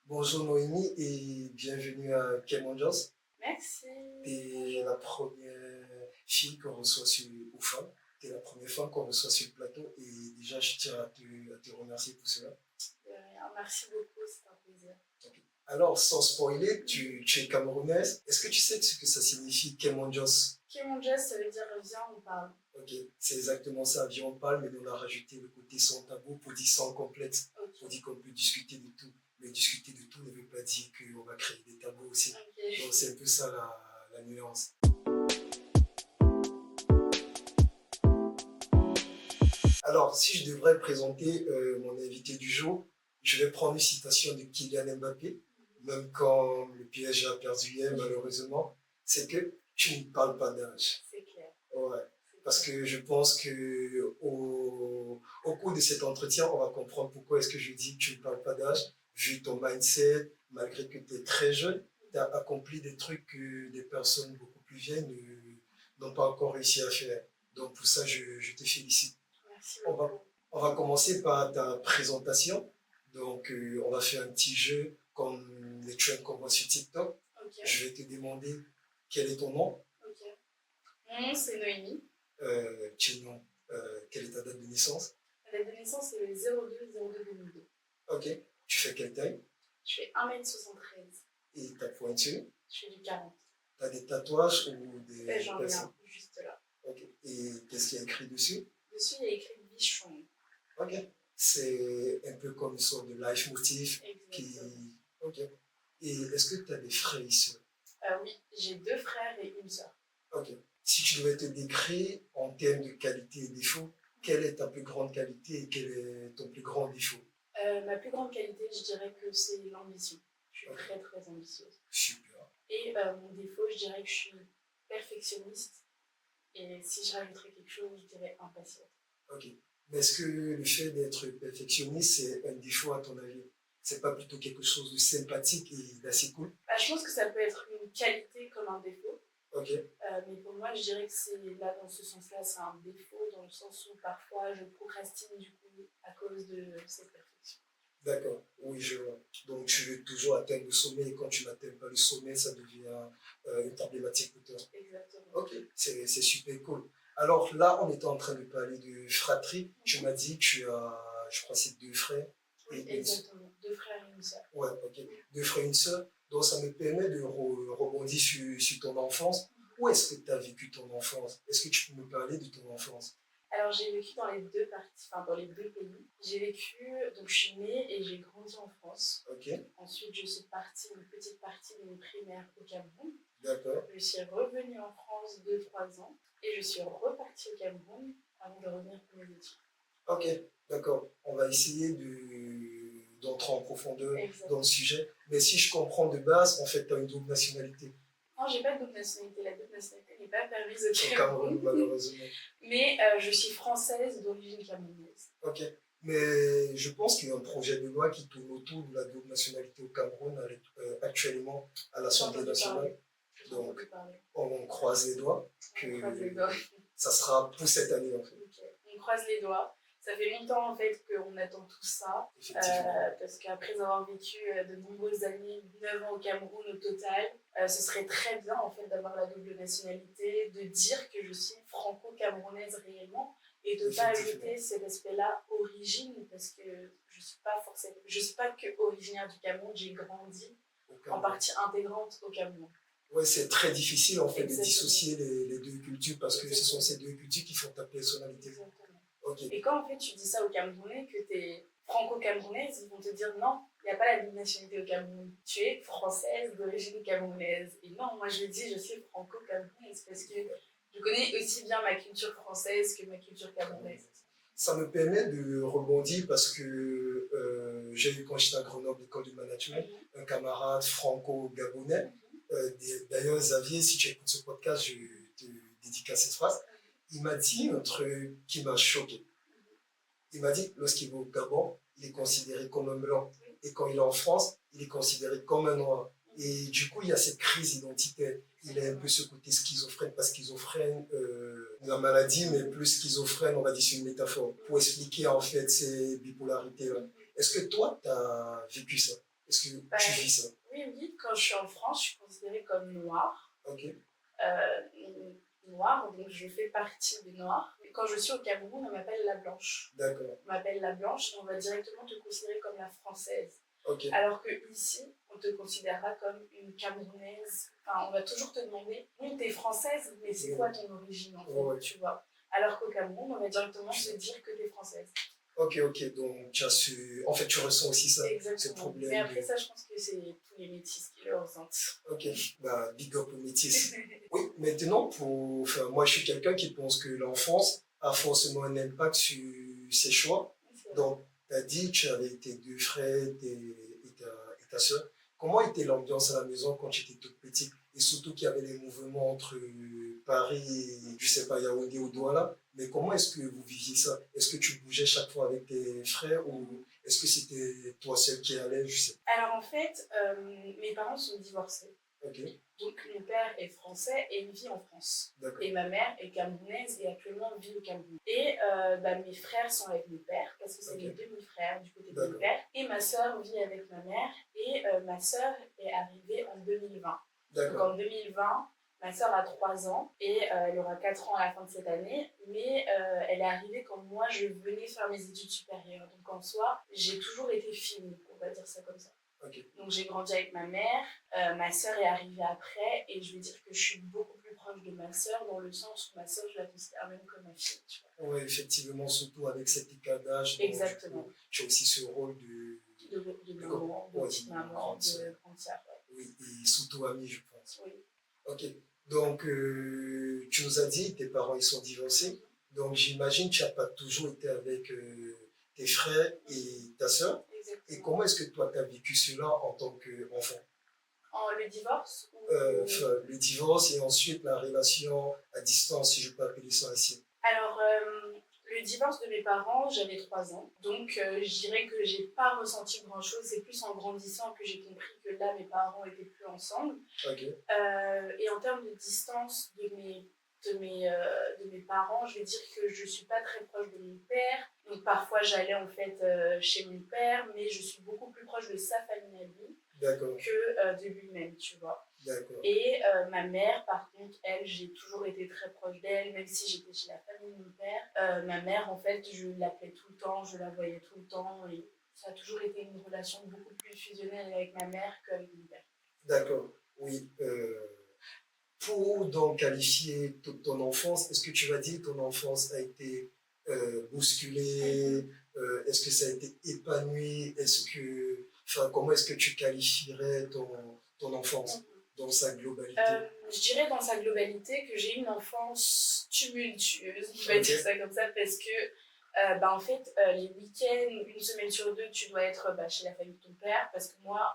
Bonjour Noémie et bienvenue à Kemonjos. Merci. Tu es Bonjour. la première fille qu'on reçoit ou femme. Tu es la première femme qu'on reçoit sur le plateau et déjà je tiens à te remercier pour cela. De rien. Merci beaucoup, c'est un plaisir. Ok. Alors, sans spoiler, tu es camerounaise. Est-ce que tu sais ce que ça signifie Kemonjos? Kemonja, ça veut dire viens, on parle. Ok, c'est exactement ça, viens on parle, mais on a rajouté le côté sans tabou pour dire sans complète, pour Ok. dire qu'on peut discuter de tout. Mais discuter de tout ne veut pas dire qu'on va créer des tabous aussi. Donc Ok. c'est un peu ça la nuance. Alors, si je devrais présenter mon invité du jour, je vais prendre une citation de Kylian Mbappé, même quand le PSG a perdu hier, malheureusement, c'est que tu ne parles pas d'âge. C'est clair. Ouais. C'est Parce clair. que je pense que au cours de cet entretien, on va comprendre pourquoi est-ce que je dis que tu ne parles pas d'âge, vu ton mindset, malgré que tu es très jeune, tu as accompli des trucs que des personnes beaucoup plus vieilles n'ont pas encore réussi à faire. Donc pour ça, je te félicite. Merci On va, beaucoup. on va commencer par ta présentation. Donc on va faire un petit jeu comme les trends qu'on voit sur TikTok. Ok. Je vais te demander quel est ton nom, Ok. Mon nom, c'est Noémie. quel nom, quelle est ta date de naissance. Ma date de naissance, c'est le 02-02-2002. Ok, tu fais quelle taille Je fais 1m73. et ta pointure. Je fais du 40. Tu as des tatouages ou des J'en ai personnes. un, juste là. Ok, et qu'est-ce qu'il y a écrit dessus. Dessus, il y a écrit Bichon. Ok, c'est un peu comme une sorte de life motif qui. Exactement. Ok, et est-ce que tu as des frères et sœurs. Oui, j'ai 2 frères et une sœur. Ok, si tu devais te décrire en termes de qualité et défaut, quelle est ta plus grande qualité et quel est ton plus grand défaut. Ma plus grande qualité, je dirais que c'est l'ambition. Je suis Ok, très très ambitieuse. super. Et mon défaut, je dirais que je suis perfectionniste. Et si je rajouterais quelque chose, je dirais impatiente. Ok. Mais est-ce que le fait d'être perfectionniste, c'est un défaut à ton avis? C'est pas plutôt quelque chose de sympathique et d'assez cool? Je pense que ça peut être une qualité comme un défaut. Ok, Mais pour moi, je dirais que c'est là, dans ce sens-là, c'est un défaut, dans le sens où parfois je procrastine du coup à cause de cette perfection. d'accord. Oui, je vois. Donc tu veux toujours atteindre le sommet et quand tu n'atteins pas le sommet, ça devient une problématique pour toi. Exactement. Ok, c'est super cool. Alors là, on était en train de parler de fratrie. Tu m'as dit que tu as, je crois, c'est deux frères Oui, et une sœur. exactement. 2 frères et une sœur. Ouais, ok. Deux frères et une sœur. Donc ça me permet de rebondir sur ton enfance. Où est-ce que tu as vécu ton enfance? Est-ce que tu peux me parler de ton enfance? Alors j'ai vécu dans les deux parties, enfin dans les deux pays. J'ai vécu, donc je suis née et j'ai grandi en France. Ok, Ensuite, je suis partie une petite partie de mon primaire au Cameroun. d'accord. Je suis revenue en France 2-3 ans et je suis repartie au Cameroun avant de revenir pour mes études. Ok, d'accord. On va essayer d'entrer en profondeur dans le Exactement. sujet. Mais si je comprends de base, en fait, tu as une double nationalité. Non, j'ai pas de double nationalité. La double nationalité n'est pas permise au Au Cameroun. Cameroun, malheureusement. Mais je suis française d'origine camerounaise. Ok. Mais je pense qu'il y a un projet de loi qui tourne autour de la double nationalité au Cameroun actuellement à J'ai l'Assemblée entendu nationale. parler. J'ai Donc, entendu parler. on croise les doigts On croise les que doigts. ça sera pour cette année, en fait. Ok. On croise les doigts. Ça fait longtemps en fait qu'on attend tout ça, Effectivement. parce qu'après avoir vécu de nombreuses années, 9 ans au Cameroun au total, ce serait très bien en fait d'avoir la double nationalité, de dire que je suis franco-camerounaise réellement et de ne pas Effectivement. ajouter cet aspect-là origine, parce que je ne suis pas que originaire du Cameroun, j'ai grandi Au en Cameroun. partie intégrante au Cameroun. Ouais, c'est très difficile en fait de Exactement. dissocier les deux cultures parce que ce sont Exactement. ces deux cultures qui font ta personnalité. Exactement. Ok, Et quand en fait tu dis ça aux Camerounais, que tu es franco-camerounaise, ils vont te dire non, il n'y a pas la double nationalité au Cameroun. Tu es française d'origine camerounaise. Et non, moi je dis je suis franco-camerounaise parce que je connais aussi bien ma culture française que ma culture camerounaise. ça me permet de rebondir parce que j'ai eu quand j'étais à Grenoble, l'école de management, un camarade franco-gabonais. D'ailleurs, Xavier, si tu écoutes ce podcast, je te dédicace cette phrase. Il m'a dit un truc qui m'a choqué. Il m'a dit, lorsqu'il va au Gabon, il est considéré comme un blanc. Et quand il est en France, il est considéré comme un noir. Et du coup, il y a cette crise identitaire. Il a un peu ce côté schizophrène, pas schizophrène, la maladie, mais plus schizophrène, on va dire, c'est une métaphore, pour expliquer en fait ces bipolarités-là. Est-ce que toi, tu as vécu ça? Est-ce que Bah, tu vis ça? oui, oui, quand je suis en France, je suis considérée comme noire. Ok, Noire, donc je fais partie des noirs. Et quand je suis au Cameroun, on m'appelle la blanche. d'accord. On m'appelle la blanche et on va directement te considérer comme la française. Ok, Alors que ici, on te considérera comme une Camerounaise. Enfin, on va toujours te demander, oui, t'es française, mais c'est quoi ton origine en fait, ouais. tu vois. Alors qu'au Cameroun, on va directement te dire que t'es française. Ok, donc tu as en fait, tu ressens aussi ça, ce Exactement. problème Mais après de... ça, je pense que c'est tous les métis qui le ressentent. Ok, bah, big up aux métis. Oui, maintenant, enfin, moi, je suis quelqu'un qui pense que l'enfance a forcément un impact sur ses choix. Donc, tu as dit que tu avais tes deux frères et ta soeur. Comment était l'ambiance à la maison quand tu étais toute petite? Et surtout qu'il y avait les mouvements entre Paris et, je sais pas, Yaoundé ou Douala. Mais comment est-ce que vous viviez ça? Est-ce que tu bougeais chaque fois avec tes frères ou est-ce que c'était toi seul qui allais? Je sais Alors en fait, mes parents sont divorcés. pas. Ok, Donc mon père est français et il vit en France. d'accord. Et ma mère est camerounaise et actuellement vit au Cameroun. Et mes frères sont avec mon père parce que c'est Ok. mes demi-frères du côté de D'accord. mon père. Et ma sœur vit avec ma mère et ma sœur est arrivée en 2020. Donc D'accord. en 2020, ma sœur a 3 ans et elle aura 4 ans à la fin de cette année. Mais elle est arrivée quand moi je venais faire mes études supérieures. Donc en soi, j'ai toujours été fille unique, on va dire ça comme ça. Ok. Donc j'ai grandi avec ma mère, ma sœur est arrivée après et je vais dire que je suis beaucoup plus proche de ma sœur dans le sens où ma sœur je la considère même comme ma fille. Tu vois. Oui, effectivement, surtout avec cet écart d'âge. Exactement. Tu as aussi ce rôle De maman, de petite maman, de grande sœur. Ouais. Oui, et surtout amie, je pense. Oui. Ok. Donc, tu nous as dit, tes parents, ils sont divorcés. Donc, j'imagine que tu n'as pas toujours été avec tes frères et ta sœur. Exactement. Et comment est-ce que toi, tu as vécu cela en tant qu'enfant? Le divorce ou... Le divorce et ensuite la relation à distance, si je peux appeler ça ainsi. Alors, le divorce de mes parents, j'avais 3 ans. Donc, je dirais que j'ai pas ressenti grand-chose. C'est plus en grandissant que j'ai compris que là, mes parents étaient plus ensemble. Ok. Et en termes de distance de mes parents, je vais dire que je suis pas très proche de mon père. Donc, parfois, j'allais en fait chez mon père, mais je suis beaucoup plus proche de sa famille à lui que de lui-même, tu vois. D'accord. Et ma mère, par contre, elle, j'ai toujours été très proche d'elle, même si j'étais chez la famille de mon père. Ma mère, en fait, je l'appelais tout le temps, je la voyais tout le temps, et ça a toujours été une relation beaucoup plus fusionnelle avec ma mère qu'avec mon père. D'accord, oui. Pour donc qualifier toute ton enfance, est-ce que tu vas dire que ton enfance a été bousculée? Est-ce que ça a été épanoui? Comment est-ce que tu qualifierais ton enfance dans sa globalité? Je dirais dans sa globalité que j'ai eu une enfance tumultueuse, je vais dire ça comme ça, parce que en fait, les week-ends, une semaine sur deux, tu dois être chez la famille de ton père, parce que moi,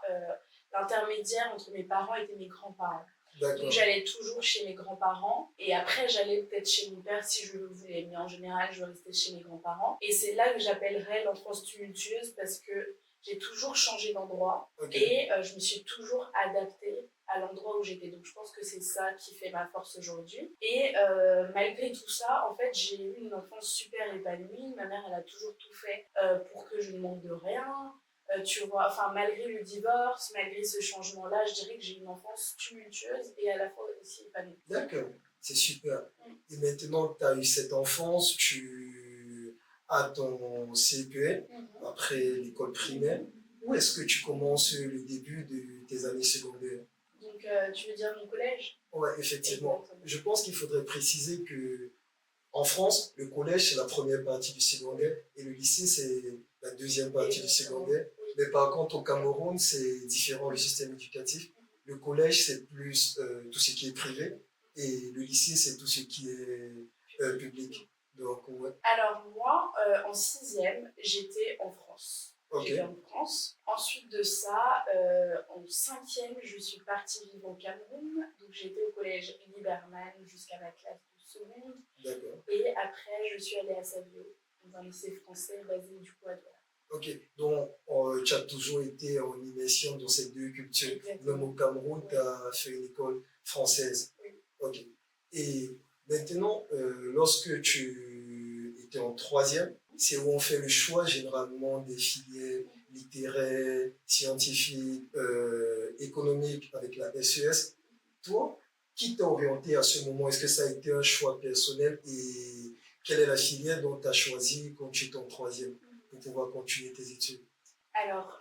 l'intermédiaire entre mes parents était mes grands-parents. Donc j'allais toujours chez mes grands-parents et après j'allais peut-être chez mon père si je le voulais, mais en général je restais chez mes grands-parents. Et c'est là que j'appellerais l'enfance tumultueuse parce que j'ai toujours changé d'endroit et je me suis toujours adaptée à l'endroit où j'étais. Donc je pense que c'est ça qui fait ma force aujourd'hui. Et malgré tout ça, en fait j'ai eu une enfance super épanouie. Ma mère elle a toujours tout fait pour que je ne manque de rien. Tu vois, enfin, malgré le divorce, malgré ce changement-là, je dirais que j'ai une enfance tumultueuse et à la fois aussi épanouie. D'accord, c'est super. Et maintenant que tu as eu cette enfance, tu as ton CPE après l'école primaire. Où est-ce que tu commences le début de tes années secondaires? Donc, tu veux dire mon collège? Oui, effectivement. Exactement. Je pense qu'il faudrait préciser que en France, le collège, c'est la première partie du secondaire et le lycée, c'est la deuxième partie du secondaire. Mais par contre, au Cameroun, c'est différent le système éducatif. Le collège, c'est plus tout ce qui est privé et le lycée, c'est tout ce qui est public. Donc, ouais. Alors, moi, en 6e, j'étais en France. J'étais en France. Ensuite de ça, en 5e, je suis partie vivre au Cameroun. Donc, j'étais au collège Liberman jusqu'à ma classe de seconde. D'accord. Et après, je suis allée à Savio, dans un lycée français basé du coup à Douala. Ok, donc tu as toujours été en immersion dans ces deux cultures. Exactement. Même au Cameroun, tu as fait une école française. Oui. Ok. Et maintenant, lorsque tu étais en 3e, c'est où on fait le choix généralement des filières littéraire, scientifique, économique avec la SES. Toi, qui t'a orienté à ce moment? Est-ce que ça a été un choix personnel et quelle est la filière dont tu as choisi quand tu étais en troisième pour pouvoir continuer tes études? Alors,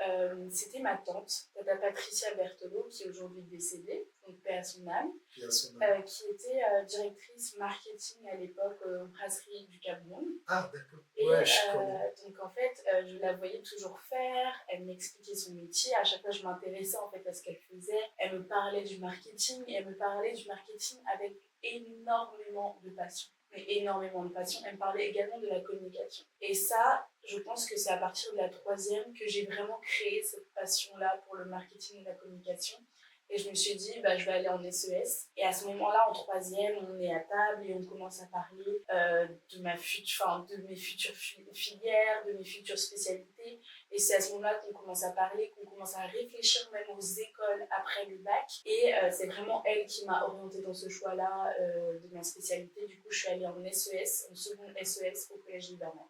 c'était ma tante, Tata Patricia Berthelot, qui est aujourd'hui décédée, donc paix à son âme, Et à son âge. qui était directrice marketing à l'époque aux brasseries du Cameroun. Ah, d'accord. Et Ouais, je connais. donc en fait, je la voyais toujours faire, elle m'expliquait son métier, à chaque fois je m'intéressais en fait à ce qu'elle faisait, elle me parlait du marketing et elle me parlait du marketing avec énormément de passion. Mais énormément de passion. Elle me parlait également de la communication. Et ça, je pense que c'est à partir de la troisième que j'ai vraiment créé cette passion-là pour le marketing et la communication. Et je me suis dit, bah, je vais aller en SES. Et à ce moment-là, en troisième, on est à table et on commence à parler de mes futures filières, de mes futures spécialités. Et c'est à ce moment-là qu'on commence à parler, qu'on commence à réfléchir même aux écoles après le bac. Et c'est vraiment elle qui m'a orientée dans ce choix-là de ma spécialité. Du coup, je suis allée en SES, en seconde SES au Collège Liberman.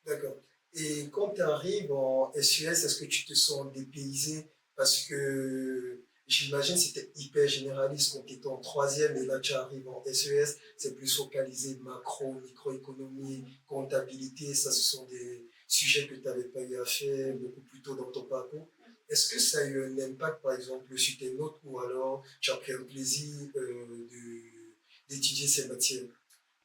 D'accord. Et quand tu arrives en SES, est-ce que tu te sens dépaysé? Parce que j'imagine que c'était hyper généraliste quand tu étais en troisième et là tu arrives en SES, c'est plus focalisé macro, microéconomie, comptabilité. Ça, ce sont des sujets que tu n'avais pas eu à faire beaucoup plus tôt dans ton parcours. Est-ce que ça a eu un impact, par exemple, sur tes notes ou alors tu as pris un plaisir d'étudier ces matières?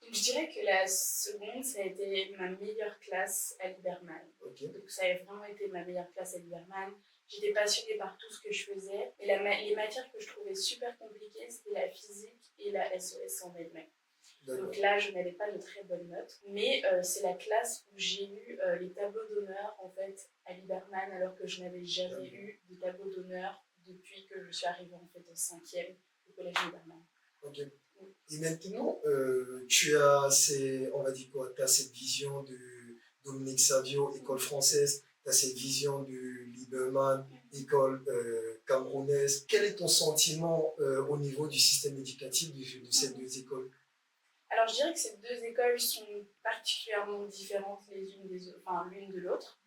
Donc, je dirais que la seconde, ça a été ma meilleure classe à Liberman. Ok. Donc, ça a vraiment été ma meilleure classe à Liberman. J'étais passionnée par tout ce que je faisais. Et les matières que je trouvais super compliquées, c'était la physique et la SES en elle-même. D'accord. Donc là, je n'avais pas de très bonnes notes. Mais c'est la classe où j'ai eu les tableaux d'honneur, en fait, à Liberman, alors que je n'avais jamais eu de tableaux d'honneur depuis que je suis arrivée, en fait, en cinquième au collège Liberman. Ok. Et maintenant, tu as on va dire quoi, tu as cette vision de Dominique Savio, école française, tu as cette vision de Lieberman, école camerounaise. Quel est ton sentiment au niveau du système éducatif de ces deux écoles? Alors, je dirais que ces deux écoles sont particulièrement différentes les unes des autres, enfin l'une de l'autre.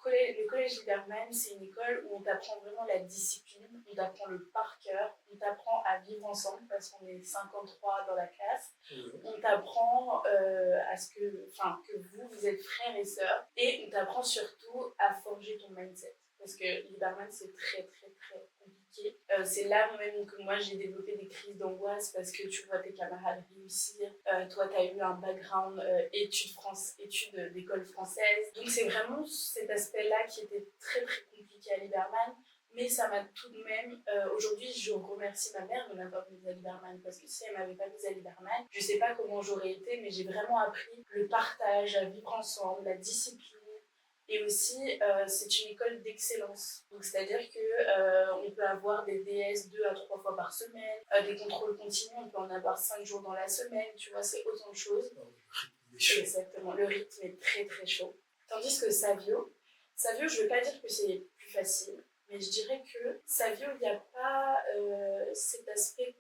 Le collège Liberman, c'est une école où on t'apprend vraiment la discipline, on t'apprend le par cœur, on t'apprend à vivre ensemble parce qu'on est 53 dans la classe. On t'apprend que vous êtes frères et sœurs et on t'apprend surtout à forger ton mindset. Parce que Liberman, c'est très, très, très compliqué. C'est là même que moi, j'ai développé des crises d'angoisse parce que tu vois tes camarades réussir. Toi, tu as eu un background études d'école française. Donc, c'est vraiment cet aspect-là qui était très, très compliqué à Liberman. Mais ça m'a tout de même... aujourd'hui, je remercie ma mère de m'avoir mise à Liberman parce que si elle ne m'avait pas mise à Liberman, je ne sais pas comment j'aurais été, mais j'ai vraiment appris le partage, à vivre ensemble, la discipline. Et aussi, c'est une école d'excellence. Donc, c'est-à-dire qu'on peut avoir des DS 2 à 3 fois par semaine, des contrôles continus, on peut en avoir 5 jours dans la semaine, tu vois, c'est autant de choses. Exactement, le rythme est très très chaud. Tandis que Savio, je ne veux pas dire que c'est plus facile, mais je dirais que Savio, il n'y a pas cet aspect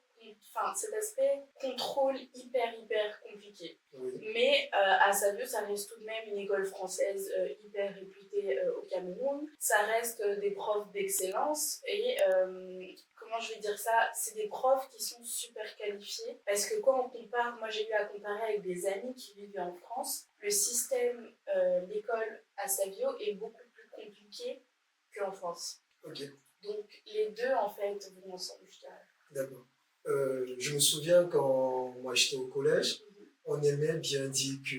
contrôle hyper compliqué. Oui. Mais à Savio, ça reste tout de même une école française hyper réputée au Cameroun. Ça reste des profs d'excellence et comment je vais dire ça, c'est des profs qui sont super qualifiés parce que quand on compare, moi j'ai eu à comparer avec des amis qui vivaient en France, le système l'école à Savio est beaucoup plus compliqué qu'en France. Ok. Donc les deux en fait vont ensemble, je dirais. D'accord. Je me souviens quand moi j'étais au collège, on aimait bien dire que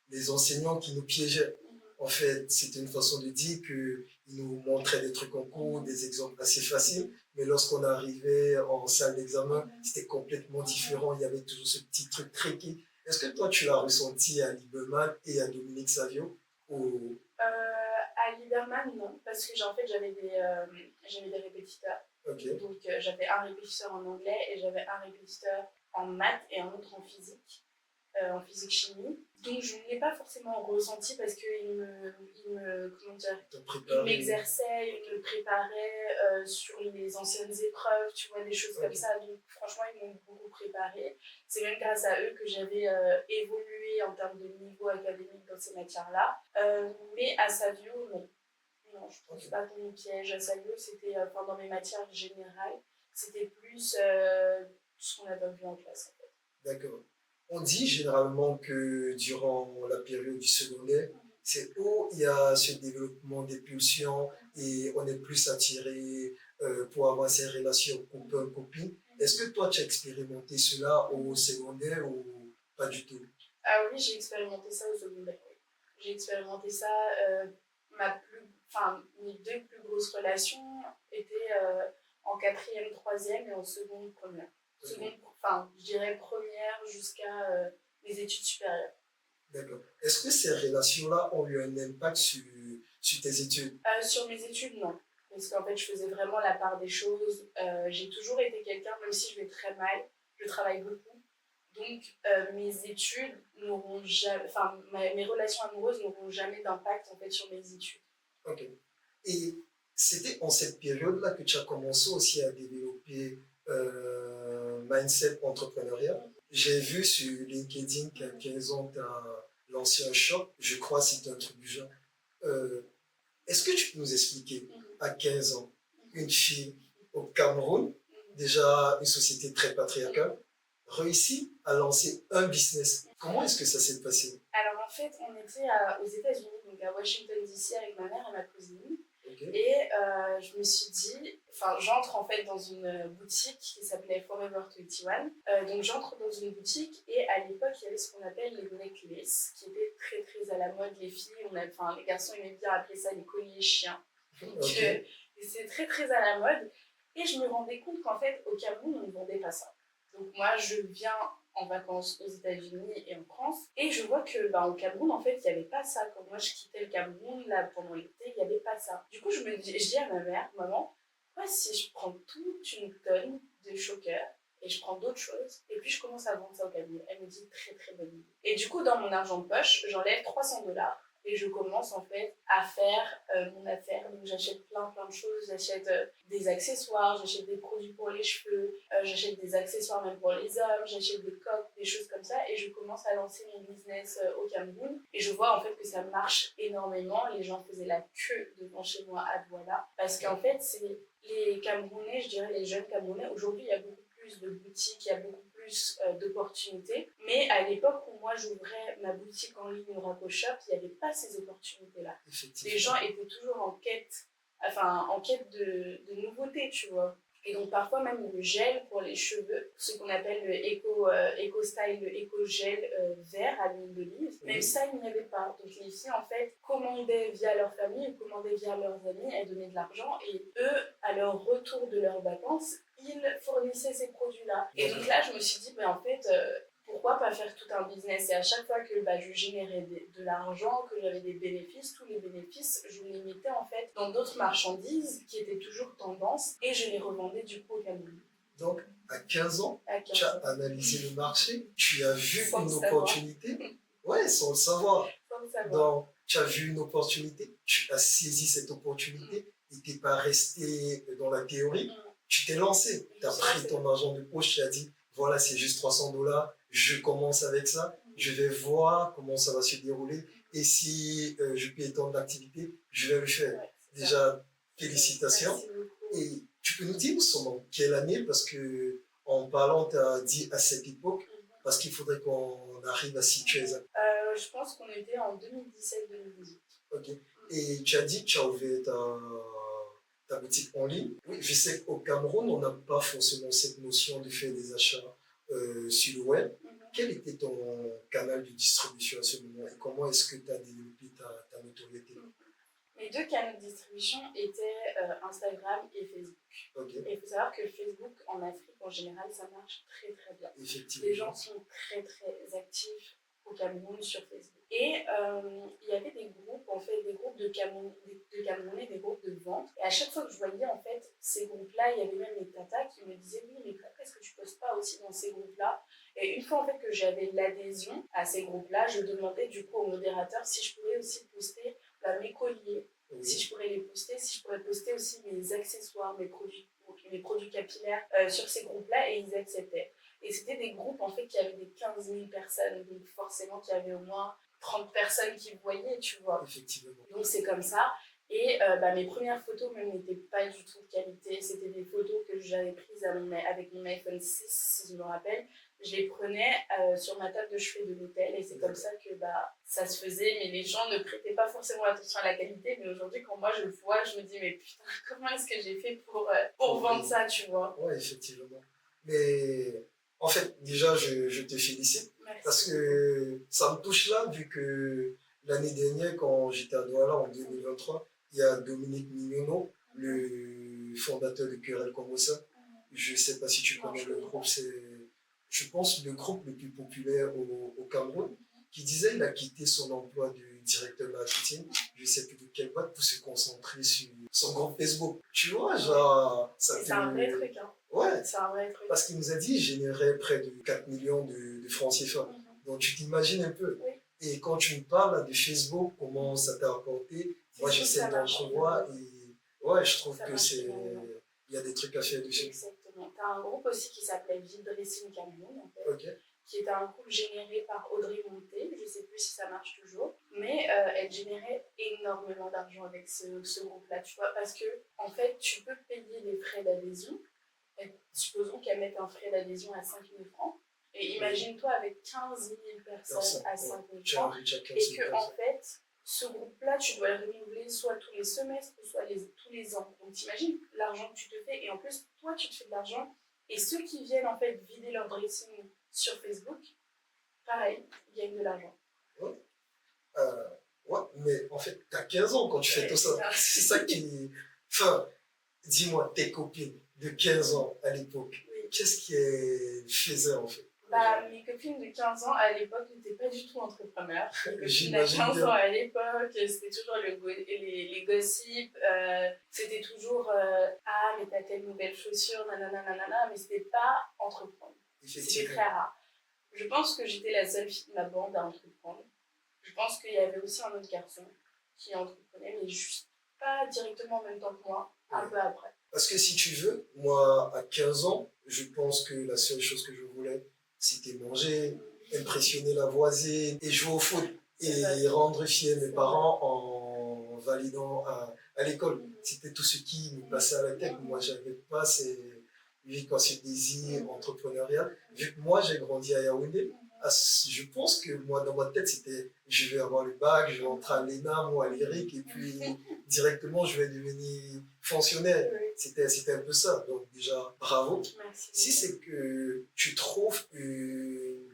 les enseignants qui nous piégeaient, en fait, c'était une façon de dire qu'ils nous montraient des trucs en cours, des exemples assez faciles, mais lorsqu'on arrivait en salle d'examen, c'était complètement différent. Il y avait toujours ce petit truc tricky. Est-ce que toi, tu l'as ressenti à Lieberman et à Dominique Savio ou... À Lieberman, non, parce que en fait, j'avais des répétiteurs. Okay. Donc, j'avais un répétiteur en anglais et j'avais un répétiteur en maths et un autre en physique. en physique-chimie. Donc je ne l'ai pas forcément ressenti parce comment dire, il m'exerçait, il me préparait sur les anciennes épreuves, tu vois, des choses comme ça. Donc franchement, ils m'ont beaucoup préparé. C'est même grâce à eux que j'avais évolué en termes de niveau académique dans ces matières-là. Mais à Savio, non. Non, je ne pense pas qu'on me piège. À Savio, c'était, dans mes matières générales, c'était plus ce qu'on avait vu en classe, en fait. D'accord. On dit généralement que durant la période du secondaire, c'est où il y a ce développement des pulsions et on est plus attiré pour avoir ces relations copain-copine. Est-ce que toi, tu as expérimenté cela au secondaire ou pas du tout? Ah oui, j'ai expérimenté ça au secondaire. Oui. J'ai expérimenté ça. Mes deux plus grosses relations étaient en quatrième, troisième et en seconde, première. Seconde, je dirais première jusqu'à les études supérieures. D'accord. Est-ce que ces relations-là ont eu un impact sur tes études? Sur mes études, non. Parce qu'en fait, je faisais vraiment la part des choses. J'ai toujours été quelqu'un, même si je vais très mal, je travaille beaucoup. Donc, mes études n'auront jamais, mes relations amoureuses n'auront jamais d'impact en fait sur mes études. Ok. Et c'était en cette période-là que tu as commencé aussi à développer mindset entrepreneurial. J'ai vu sur LinkedIn qu'à 15 ans, tu as lancé un shop. Je crois que c'est un truc du genre. Euh, Est-ce que tu peux nous expliquer, à 15 ans, une fille au Cameroun, déjà une société très patriarcale, réussit à lancer un business? Comment est-ce que ça s'est passé? Alors en fait, on était aux États-Unis, donc à Washington DC avec ma mère et ma cousine. Okay. Et je me suis dit, j'entre en fait dans une boutique qui s'appelait Forever 21. Donc j'entre dans une boutique et à l'époque, il y avait ce qu'on appelle les necklaces, qui étaient très très à la mode. Les filles, les garçons aimaient bien appeler ça les colliers chiens. Donc c'est très très à la mode. Et je me rendais compte qu'en fait, au Cameroun, on ne vendait pas ça. Donc moi, je viens en vacances aux États-Unis et en France. Et je vois que au Cameroun, en fait, il n'y avait pas ça. Quand moi, je quittais le Cameroun, là, pendant l'été, il n'y avait pas ça. Du coup, je dis à ma mère, maman, moi, si je prends toute une tonne de choker et je prends d'autres choses, et puis je commence à vendre ça au Cameroun. Elle me dit, très très bonne idée. Et du coup, dans mon argent de poche, j'enlève $300 et je commence en fait à faire mon affaire. Donc j'achète plein de choses, j'achète des accessoires, j'achète des produits pour les cheveux, j'achète des accessoires même pour les hommes, j'achète des coques, des choses comme ça et je commence à lancer mon business au Cameroun et je vois en fait que ça marche énormément. Les gens faisaient la queue devant chez moi à Douala parce qu'en fait c'est les Camerounais, je dirais les jeunes Camerounais, aujourd'hui il y a beaucoup plus de boutiques, il y a beaucoup plus d'opportunités. Mais à l'époque où moi j'ouvrais ma boutique en ligne au Raco Shop, il n'y avait pas ces opportunités-là. Les gens étaient toujours en quête de nouveautés, tu vois. Et donc parfois même le gel pour les cheveux, ce qu'on appelle le Eco Style, le Eco Gel vert à l'huile d'olive, même ça il n'y avait pas. Donc les filles en fait commandaient via leur famille, commandaient via leurs amis, elles donnaient de l'argent et eux, à leur retour de leurs vacances, ils fournissaient ces produits-là. Et donc là je me suis dit, en fait, pourquoi pas faire tout un business? Et à chaque fois que je générais de l'argent, que j'avais des bénéfices, tous les bénéfices, je les mettais en fait dans d'autres marchandises qui étaient toujours tendance et je les revendais du coup au Cameroun. Donc, à 15 ans, tu as analysé le marché, tu as vu sans une opportunité. Ouais, sans le savoir. Sans le savoir. Donc, tu as vu une opportunité, tu as saisi cette opportunité et tu n'es pas resté dans la théorie. Tu t'es lancé, tu as pris ton argent de poche, tu as dit voilà, c'est juste $300, je commence avec ça, je vais voir comment ça va se dérouler et si je peux étendre l'activité, je vais le faire. Ouais, déjà, félicitations. Et tu peux nous dire, nous sommes en quelle année? Parce que en parlant, tu as dit à cette époque, parce qu'il faudrait qu'on arrive à situer ça. Je pense qu'on était en 2017-2018. Ok. Et tu as dit que tu as ouvert ta boutique en ligne. Oui, je sais qu'au Cameroun, on n'a pas forcément cette notion de faire des achats sur le web. Quel était ton canal de distribution à ce moment et comment est-ce que tu as développé ta notoriété? Mes deux canaux de distribution étaient Instagram et Facebook. Okay. Et il faut savoir que Facebook, en Afrique, en général, ça marche très très bien. Les gens sont très très actifs au Cameroun sur Facebook. Et il y avait des groupes, en fait, des groupes de Camerounais, des groupes de vente. Et à chaque fois que je voyais, en fait, ces groupes-là, il y avait même les tatas qui me disaient « Oui, mais pourquoi est-ce que tu postes pas aussi dans ces groupes-là » Et une fois en fait que j'avais l'adhésion à ces groupes-là, je demandais du coup au modérateur si je pourrais aussi poster mes colliers, si je pourrais les poster, si je pourrais poster aussi mes accessoires, mes produits capillaires sur ces groupes-là, et ils acceptaient. Et c'était des groupes en fait qui avaient des 15 000 personnes, donc forcément qu'il y avait au moins 30 personnes qui me voyaient, tu vois. Effectivement. Donc c'est comme ça. Et mes premières photos même n'étaient pas du tout de qualité. C'était des photos que j'avais prises avec mon iPhone 6, si je me rappelle. Je les prenais sur ma table de chevet de l'hôtel, et c'est comme ça que ça se faisait. Mais les gens ne prêtaient pas forcément attention à la qualité. Mais aujourd'hui, quand moi je le vois, je me dis, mais putain, comment est-ce que j'ai fait pour vendre ça, tu vois. Ouais, effectivement. Mais en fait, déjà, je te félicite. Merci. Parce que ça me touche là, vu que l'année dernière, quand j'étais à Douala en 2023, il y a Dominique Mignonneau, le fondateur de Querelle Congossa. Je ne sais pas si tu connais le groupe, c'est, je pense, le groupe le plus populaire au Cameroun, qui disait qu'il a quitté son emploi de directeur marketing, je ne sais plus de quelle boîte, pour se concentrer sur son groupe Facebook. Tu vois, genre, ça c'est un vrai truc, hein. Ouais, c'est un vrai truc. Parce qu'il nous a dit qu'il générait près de 4 millions de francs CFA. Donc tu t'imagines un peu. Oui. Et quand tu me parles de Facebook, comment ça t'a apporté, moi j'essaie d'entrevoir et ouais, je trouve que il y a des trucs à faire dessus. Exactement. Tu as un groupe aussi qui s'appelait Vibration Cameroun, en fait, Ok. qui était un groupe généré par Audrey Monté. Je ne sais plus si ça marche toujours, mais elle générait énormément d'argent avec ce groupe-là, tu vois, parce que en fait, tu peux payer les frais d'adhésion. Supposons qu'elle mette un frais d'adhésion à 5 000 francs. Et imagine-toi avec 15 000 personnes à 5 000 francs. Et que, en fait, ce groupe-là, tu dois le renouveler soit tous les semestres, soit tous les ans. Donc, t'imagines l'argent que tu te fais. Et en plus, toi, tu te fais de l'argent. Et ceux qui viennent, en fait, vider leur dressing sur Facebook, pareil, ils gagnent de l'argent. Ouais. Ouais, mais en fait, t'as 15 ans quand tu fais tout ça. C'est ça qui. Enfin, dis-moi, tes copines de 15 ans à l'époque, qu'est-ce qu'elles faisaient en fait? Mes copines de 15 ans à l'époque n'étaient pas du tout entrepreneurs. Mes copines de 15 bien. ans à l'époque, c'était toujours les gossips, c'était toujours ah, mais t'as telle nouvelle chaussure, nanana, nanana, mais c'était pas entreprendre. C'était très rare. Je pense que j'étais la seule fille de ma bande à entreprendre. Je pense qu'il y avait aussi un autre garçon qui entreprenait, mais juste pas directement en même temps que moi, un peu après. Parce que si tu veux, moi, à 15 ans, je pense que la seule chose que je voulais, c'était manger, impressionner la voisine et jouer au foot. Et rendre fiers mes parents en validant à l'école. C'était tout ce qui me passait à la tête. Moi, je n'avais pas ce désir entrepreneurial. Vu que moi, j'ai grandi à Yaoundé, je pense que moi, dans ma tête, c'était je vais avoir le bac, je vais entrer à l'ENA, moi, à l'ERIC, et puis directement, je vais devenir fonctionnaire. C'était un peu ça. Donc, déjà, bravo. Merci. Si c'est que tu trouves une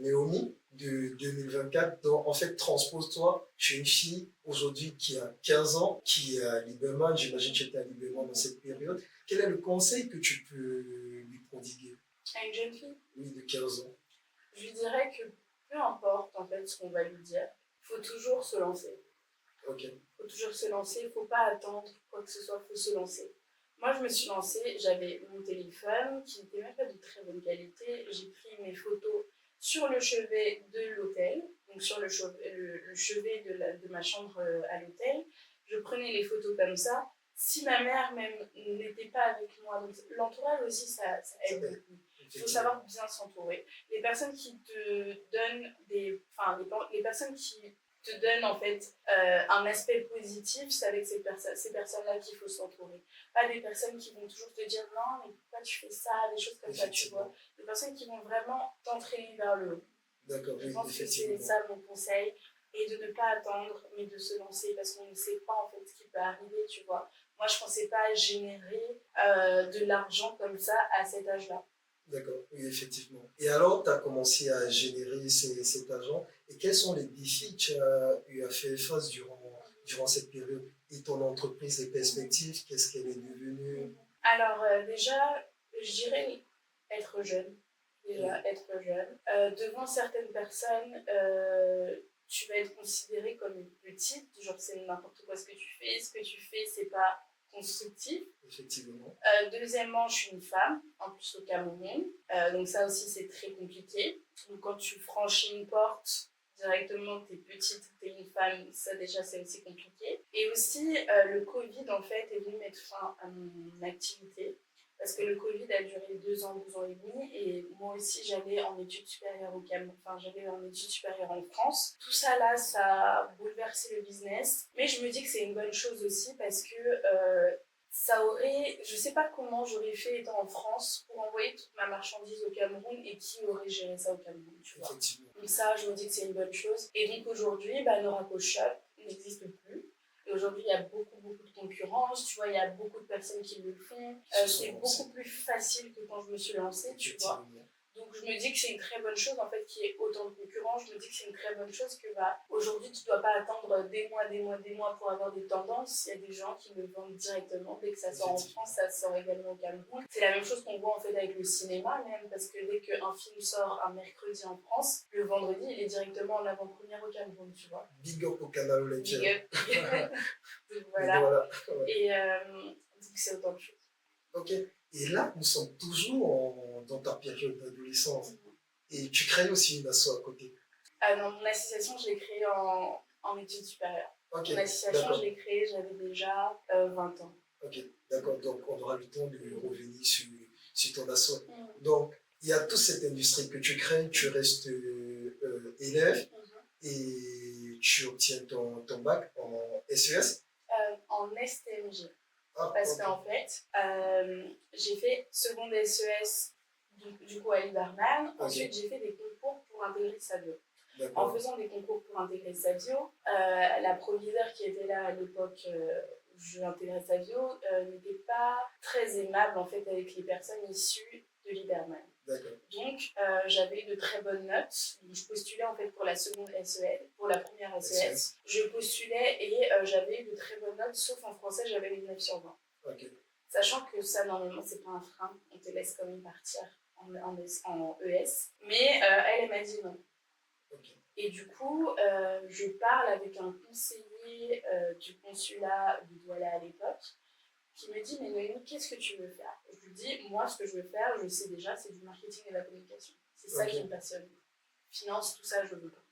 Naomi de 2024, donc en fait, transpose-toi. Tu es une fille aujourd'hui qui a 15 ans, qui est à Liberman. J'imagine que tu étais à Liberman dans cette période. Quel est le conseil que tu peux lui prodiguer? À une jeune fille? Oui, de 15 ans. Je lui dirais que peu importe en fait ce qu'on va lui dire, il faut toujours se lancer. Ok. Il faut toujours se lancer, il ne faut pas attendre quoi que ce soit, il faut se lancer. Moi, je me suis lancée, j'avais mon téléphone qui n'était même pas de très bonne qualité. J'ai pris mes photos sur le chevet de l'hôtel, donc sur le chevet de ma chambre à l'hôtel. Je prenais les photos comme ça. Si ma mère même n'était pas avec moi, donc l'entourage aussi, ça aide beaucoup. Il faut savoir bien s'entourer. Les personnes qui te donnent les personnes qui te donnent en fait un aspect positif, c'est avec ces personnes-là qu'il faut s'entourer. Pas des personnes qui vont toujours te dire non, mais pourquoi tu fais ça, des choses comme ça, tu vois. Des personnes qui vont vraiment t'entraîner vers le haut. D'accord, je pense que c'est ça mon conseil. Et de ne pas attendre, mais de se lancer, parce qu'on ne sait pas en fait ce qui peut arriver, tu vois. Moi, je ne pensais pas générer de l'argent comme ça à cet âge-là. D'accord, oui, effectivement. Et alors, tu as commencé à générer cet argent. Et quels sont les défis que tu as eu à faire face durant cette période? Et ton entreprise, les perspectives, qu'est-ce qu'elle est devenue? Alors, déjà, je dirais être jeune. Être jeune. Devant certaines personnes, tu vas être considérée comme une petite, genre c'est n'importe quoi ce que tu fais c'est pas constructif. effectivement. Deuxièmement, je suis une femme, en plus au Cameroun. Donc ça aussi, c'est très compliqué. Donc quand tu franchis une porte, directement, t'es petite, t'es une femme, ça déjà, c'est aussi compliqué. Et aussi, le Covid, en fait, est venu mettre fin à mon activité. Parce que le Covid a duré 2 ans et demi, et moi aussi j'allais en études supérieures au Cameroun, enfin j'allais en études supérieures en France. Tout ça là, ça a bouleversé le business, mais je me dis que c'est une bonne chose aussi parce que ça aurait, je sais pas comment j'aurais fait étant en France pour envoyer toute ma marchandise au Cameroun et qui aurait géré ça au Cameroun, tu vois. Effectivement. Donc ça, je me dis que c'est une bonne chose. Et donc aujourd'hui, Noraco Shop n'existe plus. Et aujourd'hui, il y a beaucoup de concurrence, tu vois, il y a beaucoup de personnes qui le font. C'est beaucoup plus facile que quand je me suis lancée, tu vois. Donc je me dis que c'est une très bonne chose en fait qu'il y ait autant de concurrence. Je me dis que c'est une très bonne chose que aujourd'hui tu ne dois pas attendre des mois pour avoir des tendances. Il y a des gens qui le vendent directement. Dès que ça sort en France, ça sort également au Cameroun. C'est la même chose qu'on voit en fait avec le cinéma même, parce que dès qu'un film sort un mercredi en France, le vendredi il est directement en avant-première au Cameroun, tu vois. Big up au canal laitier. Big up. Donc voilà. Ouais. Et donc c'est autant de choses. Ok. Et là, nous sommes toujours dans ta période d'adolescence. Et tu crées aussi une asso à côté. Ah non, mon association, je l'ai créée en études supérieures. Okay, mon association, je l'ai créée, j'avais déjà 20 ans. Ok, d'accord. Donc, on aura le temps de revenir sur ton asso. Donc, il y a toute cette industrie que tu crées, tu restes élève et tu obtiens ton bac en SES en STMG. Parce qu'en fait, j'ai fait seconde SES du coup à Liberman. Ensuite, j'ai fait des concours pour intégrer Savio. En faisant des concours pour intégrer Savio, la proviseure qui était là à l'époque où je intégrais Savio n'était pas très aimable en fait avec les personnes issues de Liberman. Donc, j'avais eu de très bonnes notes. Je postulais en fait pour la seconde SEL, pour la première SES. Je postulais et j'avais eu de très bonnes notes, sauf en français, j'avais eu 9 sur 20. Sachant que ça, normalement, c'est pas un frein, on te laisse quand même partir en ES. Mais elle m'a dit non. Et du coup, je parle avec un conseiller du consulat de Douala à l'époque, qui me dit, mais Noémie, qu'est-ce que tu veux faire? Je lui dis, moi, ce que je veux faire, je sais déjà, c'est du marketing et de la communication. C'est ça qui me passionne. Finance, tout ça, je veux pas.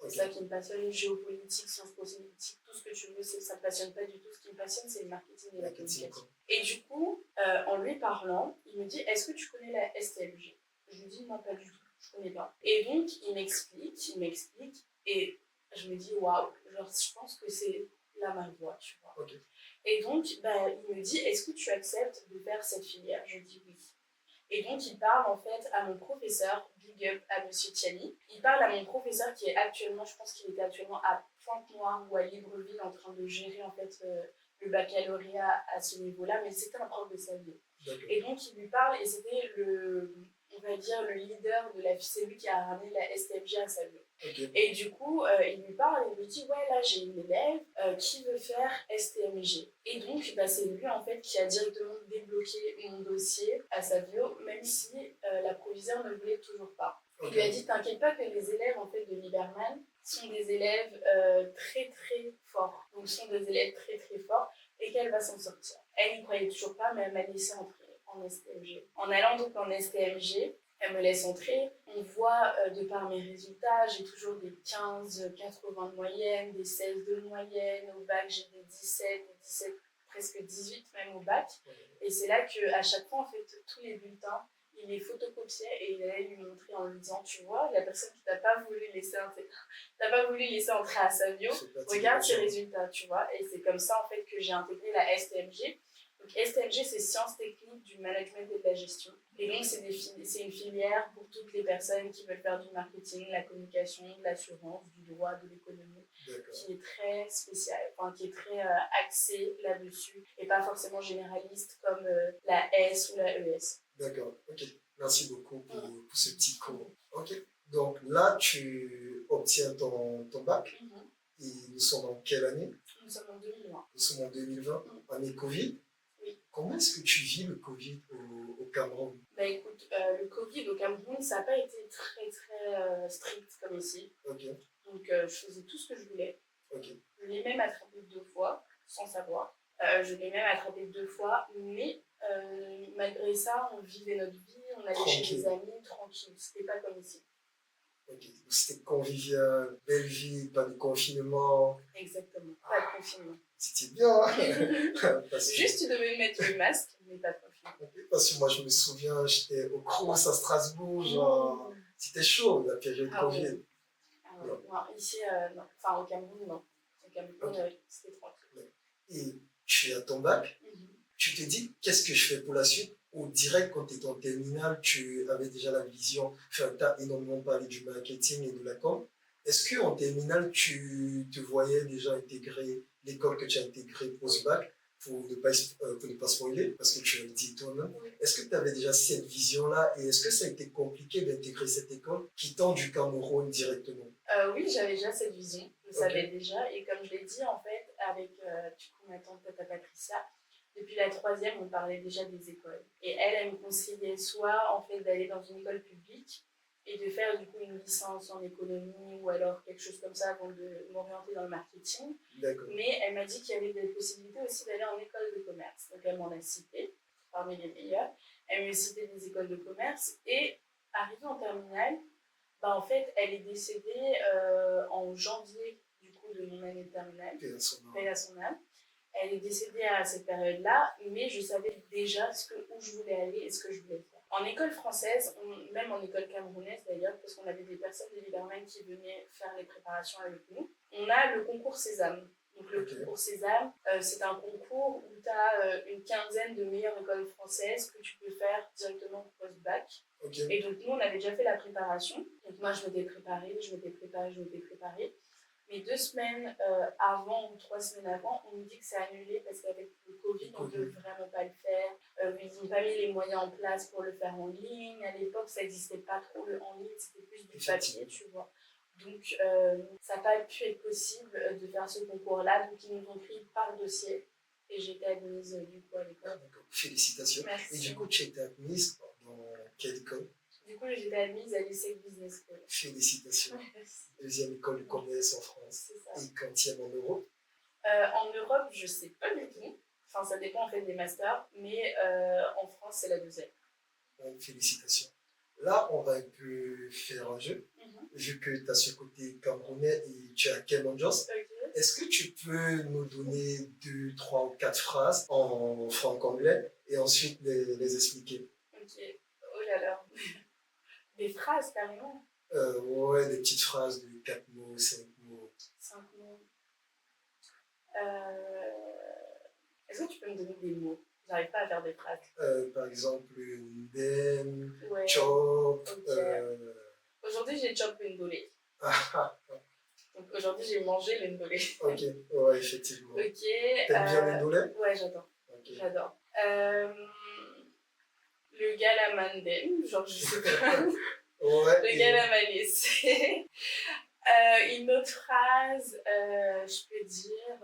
C'est ça qui me passionne, géopolitique, sciences politiques, tout ce que tu veux, ça ne me passionne pas du tout. Ce qui me passionne, c'est le marketing et la communication. Et du coup, en lui parlant, il me dit, est-ce que tu connais la STMG? Je lui dis, non, pas du tout, je connais pas. Et donc, il m'explique, et je me dis, waouh, genre, je pense que c'est là ma voie, tu vois. Et donc, il me dit, est-ce que tu acceptes de faire cette filière? Je dis oui. Et donc, il parle en fait à mon professeur, big up à Monsieur Tiani. Il parle à mon professeur qui est actuellement, je pense qu'il était actuellement à Pointe-Noire ou à Libreville en train de gérer en fait le baccalauréat à ce niveau-là, mais c'était un prof de Savio. Et donc, il lui parle et c'était on va dire, le leader de c'est lui qui a ramené la STMG à Savio. Et du coup, il lui parle et il lui dit, ouais, là, j'ai une élève qui veut faire STMG. Et donc, c'est lui, en fait, qui a directement débloqué mon dossier à Savio, même si la proviseure ne voulait toujours pas. Il lui a dit, t'inquiète pas que les élèves, en fait, de Liberman sont des élèves très, très forts. Donc, sont des élèves très, très forts et qu'elle va s'en sortir. Elle n'y croyait toujours pas, mais elle m'a laissé entrer en STMG. En allant donc en STMG, elle me laisse entrer. On voit, de par mes résultats, j'ai toujours des 15, 80 de moyenne, des 16 de moyenne. Au bac, j'ai des 17, presque 18 même au bac. Et c'est là qu'à chaque fois, en fait, tous les bulletins, il les photocopiait et il allait lui montrer en lui disant, tu vois, la personne qui t'a pas voulu laisser entrer à Savio, regarde ses résultats, tu vois. Et c'est comme ça, en fait, que j'ai intégré la STMG. Donc STMG, c'est Sciences techniques du management et de la gestion. Et donc, c'est une filière pour toutes les personnes qui veulent faire du marketing, de la communication, de l'assurance, du droit, de l'économie, qui est très spéciale, qui est très axée là-dessus, et pas forcément généraliste comme la S ou la ES. D'accord, ok. Merci beaucoup pour ce petit cours. Ok. Donc là, tu obtiens ton bac. Et nous sommes en quelle année? Nous sommes en 2020. Nous sommes en 2020, année Covid. Comment est-ce que tu vis le Covid au Cameroun? Écoute, le Covid au Cameroun, ça n'a pas été très très strict comme ici. Donc je faisais tout ce que je voulais. Je l'ai même attrapé 2 fois, sans savoir. Je l'ai même attrapé 2 fois, mais malgré ça, on vivait notre vie, on allait chez des amis, tranquille. C'était pas comme ici. Ok, c'était convivial, belle vie, pas de confinement. Exactement, pas de confinement. C'était bien. Juste, tu devais mettre le masque, mais pas de confinement. Parce que moi, je me souviens, j'étais au Crous à Strasbourg, genre, c'était chaud la période Covid. Non, ici, non. Enfin, au Cameroun, non. Au Cameroun, c'était tranquille. Et tu es à ton bac, tu te dis, qu'est-ce que je fais pour la suite? Ou direct, quand tu étais en terminale, tu avais déjà la vision, enfin, tu as énormément parlé du marketing et de la com. Est-ce qu'en terminale, tu te voyais déjà intégrer l'école que tu as intégrée post-bac pour ne pas spoiler, parce que tu as dit toi-même. Est-ce que tu avais déjà cette vision-là et est-ce que ça a été compliqué d'intégrer cette école quittant du Cameroun directement? Oui, j'avais déjà cette vision, je savais déjà. Et comme je l'ai dit, en fait, avec du coup, ma tante Patricia, depuis la 3e, on parlait déjà des écoles. Et elle me conseillait soit en fait d'aller dans une école publique et de faire du coup une licence en économie ou alors quelque chose comme ça avant de m'orienter dans le marketing. Mais elle m'a dit qu'il y avait des possibilités aussi d'aller en école de commerce. Donc elle m'en a cité parmi les meilleures. Elle m'a cité des écoles de commerce et arrivée en terminale, bah, en fait, elle est décédée en janvier du coup de mon année de terminale. Paix à son âme. Elle est décédée à cette période-là, mais je savais déjà où je voulais aller et ce que je voulais faire. En école française, même en école camerounaise d'ailleurs, parce qu'on avait des personnes de Liberman qui venaient faire les préparations avec nous, on a le concours Sésame. Donc le concours Sésame, c'est un concours où tu as une quinzaine de meilleures écoles françaises que tu peux faire directement post-bac. Et donc nous, on avait déjà fait la préparation. Donc moi, je m'étais préparée. Mais 2 semaines avant ou 3 semaines avant, on nous dit que c'est annulé parce qu'avec le Covid, on ne peut vraiment pas le faire. Ils n'ont pas mis les moyens en place pour le faire en ligne. À l'époque, ça n'existait pas trop le en ligne, c'était plus du papier, tu vois. Donc, ça n'a pas pu être possible de faire ce concours-là. Donc, ils nous ont pris par dossier et j'ai été admise du coup à l'école. Félicitations. Merci. Et du coup, tu as été admise dans quelle école? Du coup, j'ai été admise à l'ESSEC Business School. Félicitations. Deuxième école de commerce en France. C'est ça. Et quantième en Europe? En Europe, je ne sais pas du tout. Enfin, ça dépend en fait des masters, mais en France, c'est la 2e. Donc, félicitations. Là, on va un peu faire un jeu. Vu que tu as ce côté camerounais et tu as Kemonjos, est-ce que tu peux nous donner 2, 3 ou 4 phrases en franc-anglais et ensuite les expliquer? Ok. Oh là là. Des phrases, carrément. Ouais, des petites phrases de 4 mots, 5 mots. 5 mots. Est-ce que tu peux me donner des mots? J'arrive pas à faire des phrases. Par exemple, ndem, chop. Aujourd'hui, j'ai chop le ndolé. Donc aujourd'hui, j'ai mangé le ndolé. Ok, ouais, effectivement. Ok. T'aimes bien le ndolé? Ouais, j'adore. Okay. J'adore. Le galamandem, genre je sais pas. Ouais, le galamanesé. Une autre phrase, je peux dire.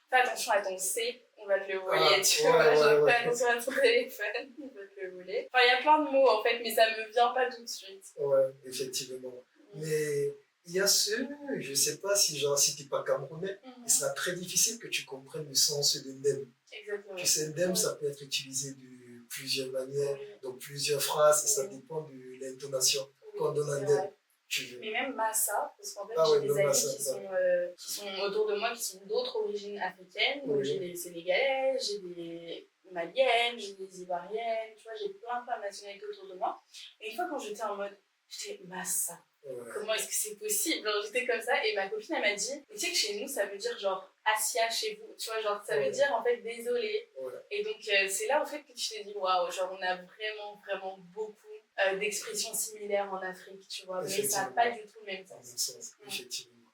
Fais attention à ton C, on va te le voler, tu vois. Genre, fais attention à ton téléphone, on va te le voler. Enfin, il y a plein de mots en fait, mais ça me vient pas tout de suite. Ouais, effectivement. Mais il y a je sais pas si t'es pas camerounais, il sera très difficile que tu comprennes le sens de ndem. Exactement. Tu sais, ndem, ça peut être utilisé de plusieurs manières, dans plusieurs phrases, et ça dépend de l'intonation qu'on donne à ndem. Mais même massa, parce qu'en fait, j'ai des amis qui sont autour de moi, qui sont d'autres origines africaines. Donc, j'ai des Sénégalais, j'ai des Maliennes, j'ai des Ivoiriennes, tu vois, j'ai plein de nationalités autour de moi. Et une fois, quand j'étais en mode, j'étais massa. Comment est-ce que c'est possible? Genre, j'étais comme ça, et ma copine, elle m'a dit, tu sais que chez nous, ça veut dire genre Asia chez vous, tu vois, genre, ça veut dire en fait désolé. Et donc, c'est là, en fait, que tu t'es dit, waouh, genre, on a vraiment, vraiment beaucoup d'expressions similaires en Afrique, tu vois, mais ça n'a pas du tout le même sens. Effectivement.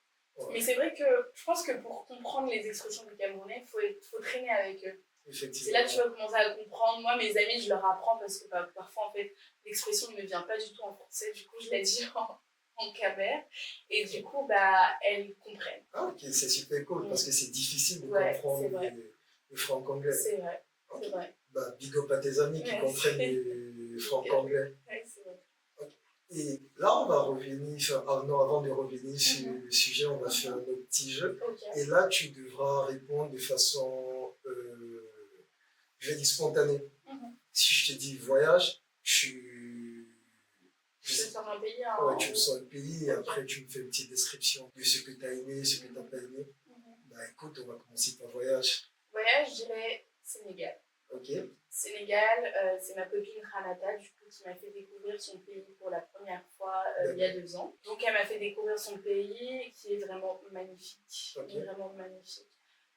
Mais c'est vrai que je pense que pour comprendre les expressions du Camerounais, il faut traîner avec eux. C'est là que tu vas commencer à comprendre. Moi, mes amis, je leur apprends parce que parfois, en fait, l'expression ne me vient pas du tout en français. Du coup, je la dis en camère. Et du coup, elles comprennent. Ah, ok, c'est super cool parce que c'est difficile de comprendre le franc-anglais. C'est vrai. Okay. C'est vrai. Big up à tes amis qui comprennent le franc-anglais. Ouais, c'est vrai. Okay. Et là, on va revenir, avant de revenir sur le sujet, on va faire un petit jeu. Et là, tu devras répondre de façon je vais dire spontané. Mhm. Si je te dis voyage, Je te sors un pays, ouais, tu me sors le pays et Ok. après tu me fais une petite description de ce que tu as aimé, ce que tu n'as pas aimé. Bah écoute, on va commencer par voyage. Voyage, je dirais Sénégal. Ok, Sénégal, c'est ma copine Ranata, du coup, qui m'a fait découvrir son pays pour la première fois il y a 2 ans. Donc, elle m'a fait découvrir son pays qui est vraiment magnifique. Ok. Il est vraiment magnifique.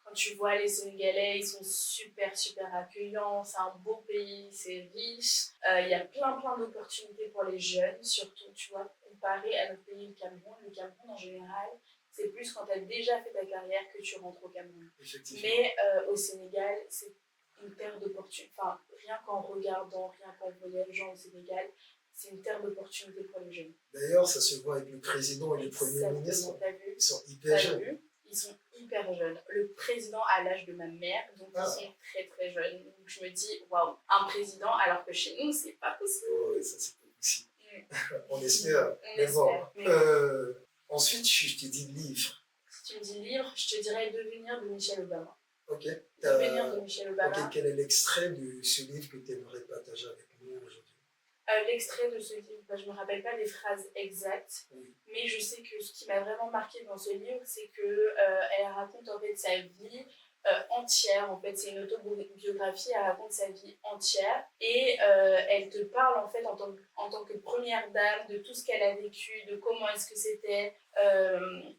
Quand tu vois les Sénégalais, ils sont super, super accueillants. C'est un beau pays, c'est riche. Il y a plein, plein d'opportunités pour les jeunes, surtout, tu vois, comparé à notre pays, le Cameroun. Le Cameroun, en général, c'est plus quand tu as déjà fait ta carrière que tu rentres au Cameroun. effectivement. Mais au Sénégal, c'est une terre d'opportunités. Enfin, rien qu'en regardant, rien qu'en voyageant au Sénégal, c'est une terre d'opportunités pour les jeunes. D'ailleurs, ça se voit avec le président et le premier ministre. T'as vu? Ils sont hyper jeunes. Vu? Ils sont hyper jeunes. Le président a l'âge de ma mère, donc ils sont très très jeunes. Donc je me dis, waouh, un président, alors que chez nous, c'est pas possible. Ouais, ça c'est pas possible. On espère. On Mais bon. espère. Ensuite, je t'ai dit livre. Si tu me dis livre, je te dirais Devenir de Michelle Obama. Ok. Devenir de Michelle Obama. Ok, quel est l'extrait de ce livre que tu aimerais partager avec nous aujourd'hui? L'extrait de ce livre, je ne me rappelle pas des phrases exactes, mais je sais que ce qui m'a vraiment marqué dans ce livre, c'est qu'elle raconte en fait sa vie entière. En fait, c'est une autobiographie, elle raconte sa vie entière et elle te parle en fait en tant que première dame de tout ce qu'elle a vécu, de comment est-ce que c'était.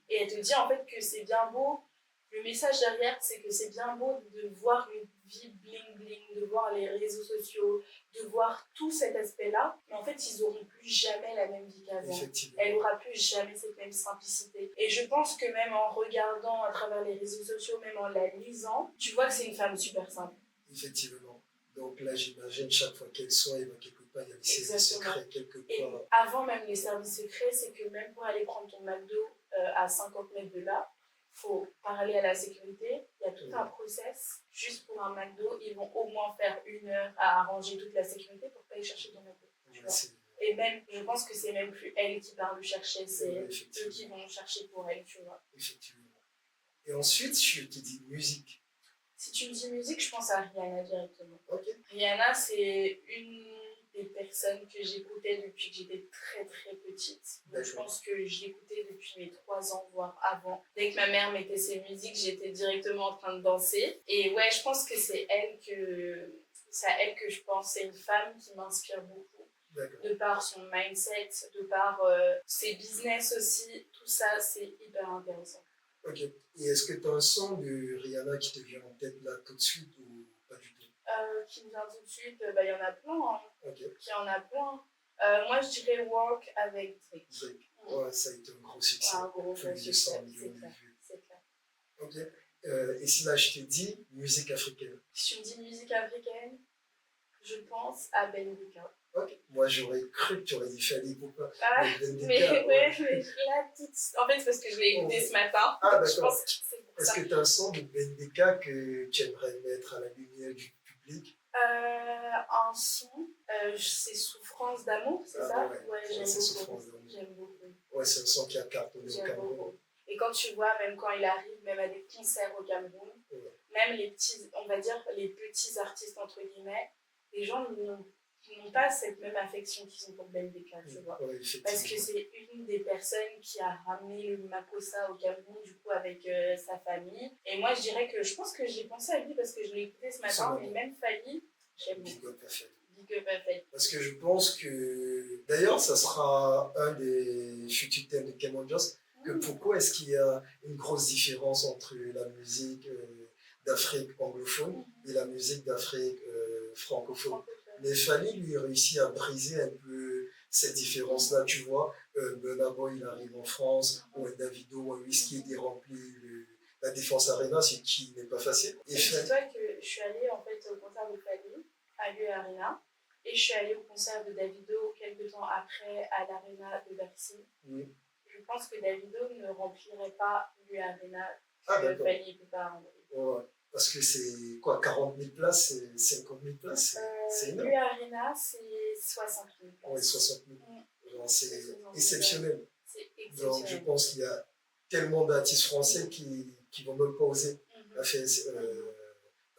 Et elle te dit en fait que c'est bien beau. Le message derrière, c'est que c'est bien beau de voir une vie bling bling, de voir les réseaux sociaux, de voir tout cet aspect-là, mais en fait, ils n'auront plus jamais la même vie qu'avant. Elle n'aura plus jamais cette même simplicité. Et je pense que même en regardant à travers les réseaux sociaux, même en la lisant, tu vois que c'est une femme super simple. Effectivement. Donc là, j'imagine, chaque fois qu'elle sort, il va quelque part, il y a des services secrets quelque part. Et avant même les services secrets, c'est que même pour aller prendre ton McDo à 50 mètres de là, il faut parler à la sécurité. Il y a tout un process. Juste pour un McDo, ils vont au moins faire 1 heure à arranger toute la sécurité pour aller chercher ton McDo. Et même, je pense que c'est même plus elle qui part le chercher, c'est eux qui vont le chercher pour elle, tu vois. Effectivement. Et ensuite, je te dis musique. Si tu me dis musique, je pense à Rihanna directement. Ok. Rihanna, c'est une des personnes que j'écoutais depuis que j'étais très très petite. Donc, je pense que je l'écoutais depuis mes 3 ans, voire avant. Dès que ma mère mettait ses musiques, j'étais directement en train de danser. Et ouais, je pense que c'est à elle que je pense. C'est une femme qui m'inspire beaucoup. De par son mindset, de par ses business aussi, tout ça, c'est hyper intéressant. Ok. Et est-ce que tu as un son de Rihanna qui te vient en tête là tout de suite ou pas du tout? Qui me vient tout de suite, il y en a plein. Hein. Ok. Il y en a plein. Moi, je dirais Work avec Drake. Ouais, ça a été un gros succès. Un gros plus de 100 millions de vues. C'est clair. Ok. Et si là, je te dis musique africaine? Si tu me dis musique africaine, je pense à Ben Bika. Ok. Moi, j'aurais cru que tu aurais dit Fally Ipupa. Mais là, en fait, c'est parce que je l'ai écouté ce matin. Ah, d'accord. Je pense que c'est pour Est-ce ça. que tu as un son de Ben Beka que tu aimerais mettre à la lumière du public? Un son, c'est Souffrance d'amour, c'est ça? Ouais, J'aime beaucoup. Ouais, c'est un son qui a cartonné au Cameroun. Et quand tu vois, même quand il arrive, même à des concerts au Cameroun, même les petits, on va dire les petits artistes, entre guillemets, les gens n'ont pas cette même affection qu'ils ont pour Ben Beka, tu vois. Parce que c'est une des personnes qui a ramené le Makossa au Cameroun, du coup, avec sa famille. Et moi, je pense que j'ai pensé à lui parce que je l'ai écouté ce matin, mais même Fally, j'aime beaucoup. Big up à Fally. Parce que je pense que, d'ailleurs, ça sera un des futurs thèmes de Cameroun Jazz, que pourquoi est-ce qu'il y a une grosse différence entre la musique d'Afrique anglophone et la musique d'Afrique francophone. Mais Fally lui réussit à briser un peu cette différence-là, tu vois. Burna Boy, il arrive en France, ou un Davido, ou un Wizkid, il remplit la Défense Arena, ce qui n'est pas facile. Et dis-toi que je suis allée en fait au concert de Fally à l'UE Arena, et je suis allée au concert de Davido quelques temps après à l'Arena de Bercy. Je pense que Davido ne remplirait pas l'UE Arena que Fally ne peut pas remplir. Parce que c'est quoi, 40 000 places, 50 000 places, c'est énorme. L'UE Arena, c'est 60 000 places. Oui, 60 000. C'est exceptionnel. C'est exceptionnel. Donc je pense qu'il y a tellement d'artistes français qui ne vont même pas oser faire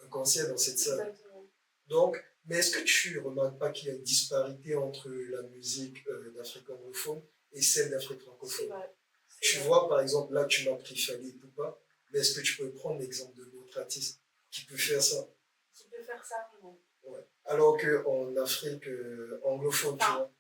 un concert dans cette salle. Exactement. Donc, mais est-ce que tu remarques pas qu'il y a une disparité entre la musique d'Afrique anglophone et celle d'Afrique C'est francophone? vrai. C'est Tu vrai. vois, par exemple, là, tu m'as pris Fally Ipupa, mais est-ce que tu peux prendre l'exemple de l'autre artiste qui peut faire ça? Qui peut faire ça? Non. Ouais. Alors qu'en Afrique anglophone, tu Enfin, vois.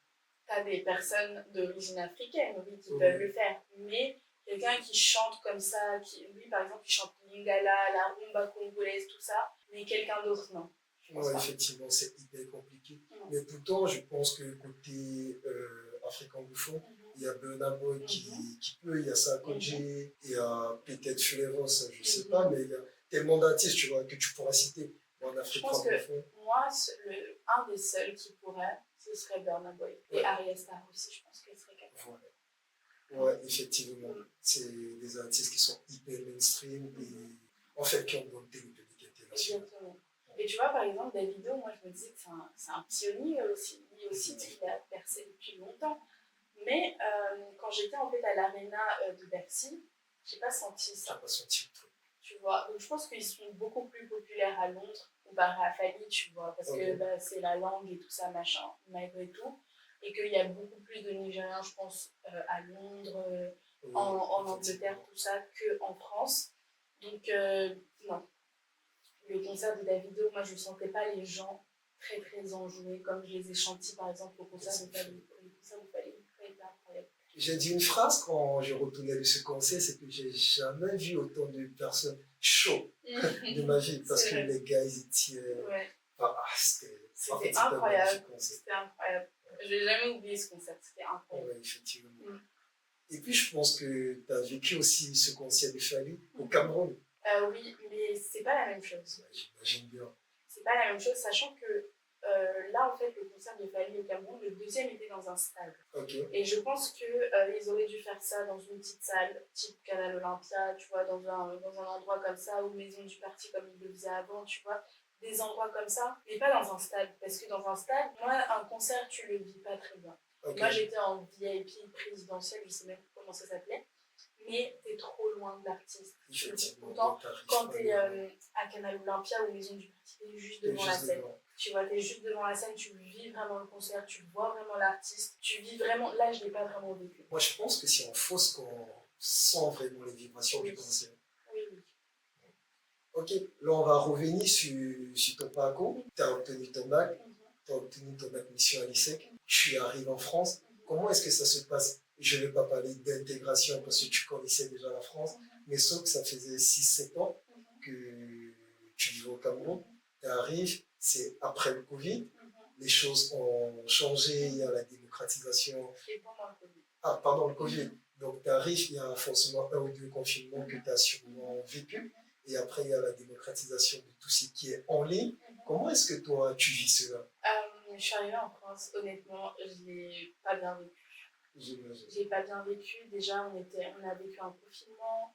t'as des personnes d'origine africaine, oui, qui Oui, peuvent le faire. Mais quelqu'un qui chante comme ça, lui par exemple, il chante Lingala, la rumba congolaise, tout ça, mais quelqu'un d'autre, non. Je pense ouais, pas. effectivement, c'est hyper compliqué. Non. Mais pourtant, je pense que côté Afrique anglophone, il y a Burna Boy qui peut, il y a Sarkodie, il y a peut-être Flavor, ça, je ne sais pas, mais il y a tellement d'artistes, tu vois, que tu pourras citer en Je Afrique pense que francophone. moi, un des seuls qui pourrait, ce serait Burna Boy. Et Ouais. Arya Star aussi, je pense qu'elle serait capable. Voilà. Ouais, effectivement. C'est des artistes qui sont hyper mainstream et en fait qui ont monté le public international. Exactement. Et tu vois, par exemple, Davido, moi je me disais que c'est un pionnier aussi. Lui aussi, il a percé depuis longtemps. Mais quand j'étais en fait à l'Arena de Bercy, j'ai pas senti Tu ça. n'as pas senti le truc. Tu vois, donc je pense qu'ils sont beaucoup plus populaires à Londres comparé à Fally, tu vois, parce que bah, c'est la langue et tout ça, machin, malgré tout. Et qu'il y a beaucoup plus de Nigériens, je pense, à Londres, Oui, en Angleterre, tout ça, qu'en France. Donc, non. Le concert de Davido, moi je ne sentais pas les gens très très enjoués comme je les ai chantis par exemple au concert de Fally. Le concert de Fally était incroyable. J'ai dit une phrase quand je retournais de ce concert, c'est que j'ai jamais vu autant de personnes chaudes de ma vie parce que les gars ils étaient. Ouais. C'était incroyable. C'était incroyable. Je n'ai jamais oublié ce concert, c'était incroyable. Ouais, effectivement. Et puis je pense que tu as vécu aussi ce concert de Fally au Cameroun. Oui, mais c'est pas la même chose. Ouais, j'imagine bien. C'est pas la même chose, sachant que là, en fait, le concert de Fally au Cameroun, le deuxième était dans un stade. Okay. Et je pense qu'ils auraient dû faire ça dans une petite salle, type Canal Olympia, tu vois, dans un endroit comme ça, ou Maison du Parti, comme ils le faisaient avant, tu vois. Des endroits comme ça, mais pas dans un stade. Parce que dans un stade, moi, un concert, tu le vis pas très bien. Okay. Moi, j'étais en VIP présidentielle, je sais même pas comment ça s'appelait. Mais t'es trop loin de l'artiste. Pourtant, quand t'es à Canal Olympia ou Maison du Parti, t'es juste devant la scène. Tu vois, t'es juste devant la scène, tu vis vraiment le concert, tu vois vraiment l'artiste, tu vis vraiment. Là, je l'ai pas vraiment vécu. Moi, je pense que c'est en fausse qu'on sent vraiment les vibrations du concert. Oui, oui. Ok, là, on va revenir sur ton parcours. Tu as obtenu ton bac, tu as obtenu ton admission à l'ISEC, tu arrives en France. Comment est-ce que ça se passe? Je ne vais pas parler d'intégration parce que tu connaissais déjà la France, mais sauf que ça faisait 6-7 ans que tu vivais au Cameroun. Tu arrives, c'est après le Covid, les choses ont changé, il y a la démocratisation. Et pendant le Covid. Ah, pardon, le Covid. Donc tu arrives, il y a forcément un ou deux confinements que tu as sûrement vécu. Et après, il y a la démocratisation de tout ce qui est en ligne. Comment est-ce que toi, tu vis cela? Je suis arrivée en France, honnêtement, je n'ai pas bien vécu. J'ai pas bien vécu. Déjà, on a vécu un confinement.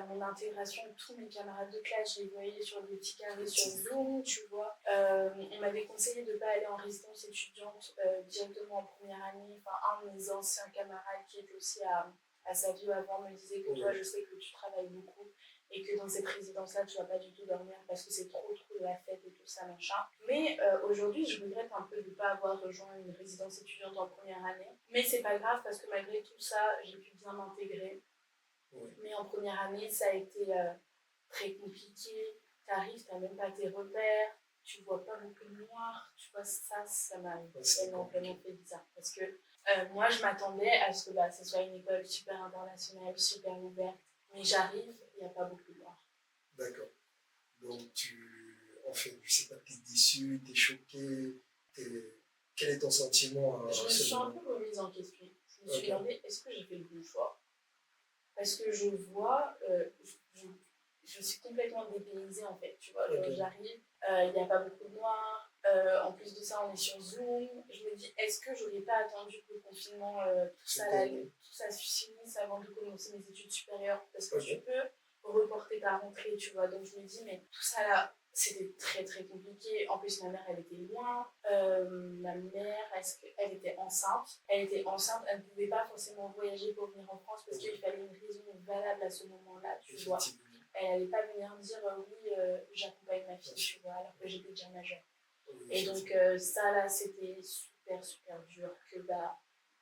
Mon intégration, tous mes camarades de classe, je les voyais sur des petits carrés sur Zoom, tu vois. On m'avait conseillé de ne pas aller en résidence étudiante directement en première année. Enfin, un de mes anciens camarades qui était aussi à sa vie avant me disait que toi, je sais que tu travailles beaucoup et que dans cette résidence-là, tu vas pas du tout dormir parce que c'est trop de la fête et tout ça, machin. Mais aujourd'hui, je regrette un peu de ne pas avoir rejoint une résidence étudiante en première année. Mais c'est pas grave parce que malgré tout ça, j'ai pu bien m'intégrer. Oui. Mais en première année, ça a été très compliqué. Tu arrives, tu n'as même pas tes repères, tu vois pas beaucoup de noir. Tu vois, ça m'a vraiment fait bizarre. Parce que moi, je m'attendais à ce que ce soit une école super internationale, super ouverte. Mais j'arrive, il n'y a pas beaucoup de noirs. D'accord. Donc, en fait, je sais pas, tu es déçu, tu es choqué, quel est ton sentiment Je me suis un peu remise en question. Je me suis demandé, est-ce que j'ai fait le bon choix? Parce que je vois, je suis complètement dépaysée en fait, tu vois, j'arrive, il n'y a pas beaucoup de noirs, en plus de ça on est sur Zoom, je me dis est-ce que j'aurais pas attendu que le confinement, tout ça se finisse avant de commencer mes études supérieures, parce que tu peux reporter ta rentrée, tu vois, donc je me dis mais tout ça là, c'était très très compliqué. En plus, ma mère, elle était loin. Ma mère, elle était enceinte. Elle ne pouvait pas forcément voyager pour venir en France parce qu'il fallait une raison valable à ce moment-là, tu vois. Elle n'allait pas venir dire oui, j'accompagne ma fille, tu vois, alors que j'étais déjà majeure. Oui, Et donc, ça, là, c'était super, super dur. Que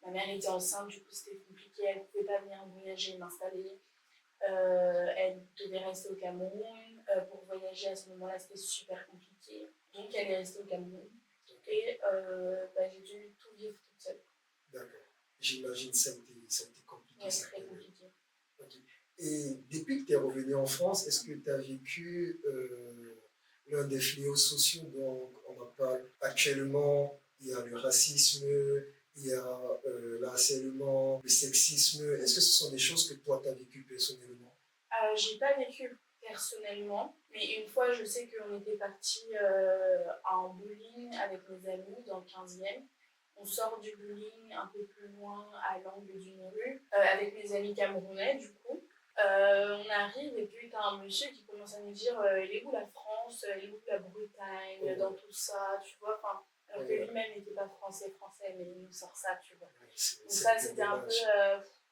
ma mère était enceinte, du coup, c'était compliqué. Elle ne pouvait pas venir voyager, m'installer. Elle devait rester au Cameroun. Pour voyager à ce moment-là, c'était super compliqué. Donc, elle est restée au Cameroun. Et j'ai dû tout vivre toute seule. D'accord. J'imagine que ça a été compliqué. Ouais, très compliqué. Ok. Et depuis que tu es revenu en France, est-ce que tu as vécu l'un des fléaux sociaux dont on en parle actuellement? Il y a le racisme, il y a le harcèlement, le sexisme. Est-ce que ce sont des choses que toi, tu as vécues personnellement? J'ai pas vécu personnellement, mais une fois, je sais qu'on était parti en bowling avec mes amis dans le 15e. On sort du bowling un peu plus loin à l'angle d'une rue avec mes amis camerounais, du coup. On arrive et puis t'as un monsieur qui commence à nous dire il est où la France, il est où la Bretagne, dans tout ça, tu vois. Enfin, alors que lui-même n'était pas français, mais il nous sort ça, tu vois. Donc ça, c'était un peu...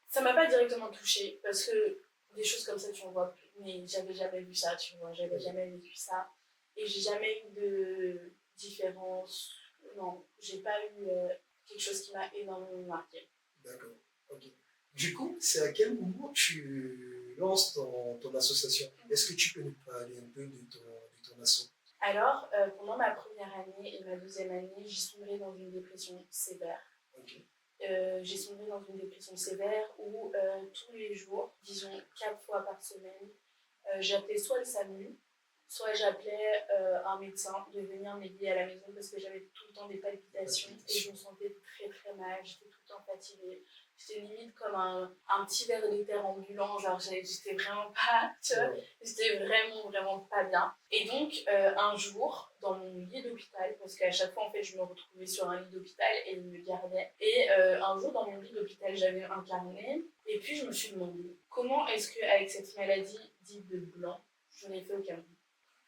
ça m'a pas directement touchée parce que des choses comme ça, tu en vois plus. Mais j'avais jamais vu ça, tu vois. J'avais jamais vécu ça. Et j'ai jamais eu de différence. Non, j'ai pas eu quelque chose qui m'a énormément marqué. D'accord. Ok. Du coup, c'est à quel moment tu lances ton association? Est-ce que tu peux nous parler un peu de ton asso? Alors, pendant ma première année et ma deuxième année, j'ai sombré dans une dépression sévère. Ok. J'ai sombré dans une dépression sévère où tous les jours, disons 4 fois par semaine, j'appelais soit le SAMU, soit j'appelais un médecin de venir m'aider à la maison parce que j'avais tout le temps des palpitations et je me sentais très très mal, j'étais tout le temps fatiguée. J'étais limite comme un petit ver de terre ambulant, genre j'étais vraiment pas, tu vois, j'étais vraiment vraiment pas bien. Et donc un jour, dans mon lit d'hôpital, parce qu'à chaque fois en fait je me retrouvais sur un lit d'hôpital et il me gardait, et un jour dans mon lit d'hôpital j'avais un carnet, et puis je me suis demandé comment est-ce qu'avec cette maladie dite de blanc, je l'ai fait au Cameroun.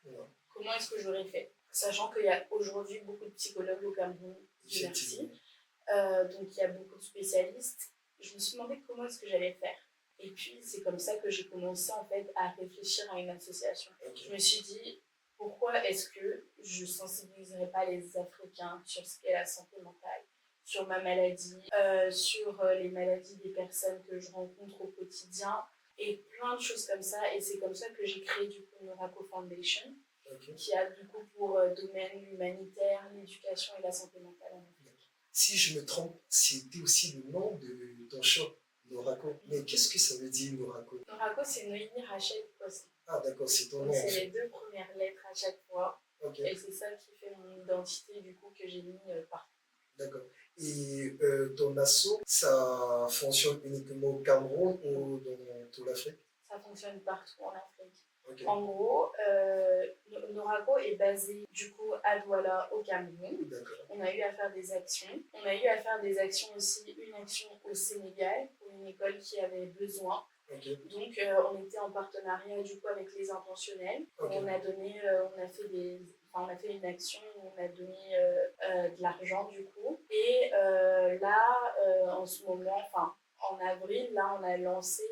Ouais. Comment est-ce que j'aurais fait? Sachant qu'il y a aujourd'hui beaucoup de psychologues au Cameroun, Dieu merci. Donc il y a beaucoup de spécialistes. Je me suis demandé comment est-ce que j'allais faire. Et puis c'est comme ça que j'ai commencé en fait à réfléchir à une association. Ok. Je me suis dit pourquoi est-ce que je ne sensibiliserais pas les Africains sur ce qu'est la santé mentale, sur ma maladie, sur les maladies des personnes que je rencontre au quotidien et plein de choses comme ça. Et c'est comme ça que j'ai créé du coup Noraco Foundation, qui a du coup pour domaine l'humanitaire, l'éducation et la santé mentale en Afrique. Si je me trompe, c'était aussi le nom de ton shop, Noraco. Mais qu'est-ce que ça veut dire, Noraco? Noraco, c'est Noémie Rachel Post. Ah, d'accord, c'est ton nom. Donc, c'est les deux premières lettres à chaque fois. Ok. Et c'est ça qui fait mon identité, du coup, que j'ai mis partout. D'accord. Et ton asso, ça fonctionne uniquement au Cameroun ou dans toute l'Afrique? Ça fonctionne partout en Afrique. Okay. En gros, Noraco est basé du coup à Douala au Cameroun. On a eu à faire des actions. On a eu à faire des actions aussi, une action au Sénégal pour une école qui avait besoin. Okay. Donc on était en partenariat du coup avec les intentionnels. Okay. On a donné, on a fait une action où on a donné de l'argent du coup. Et là, en ce moment, en avril, là, on a lancé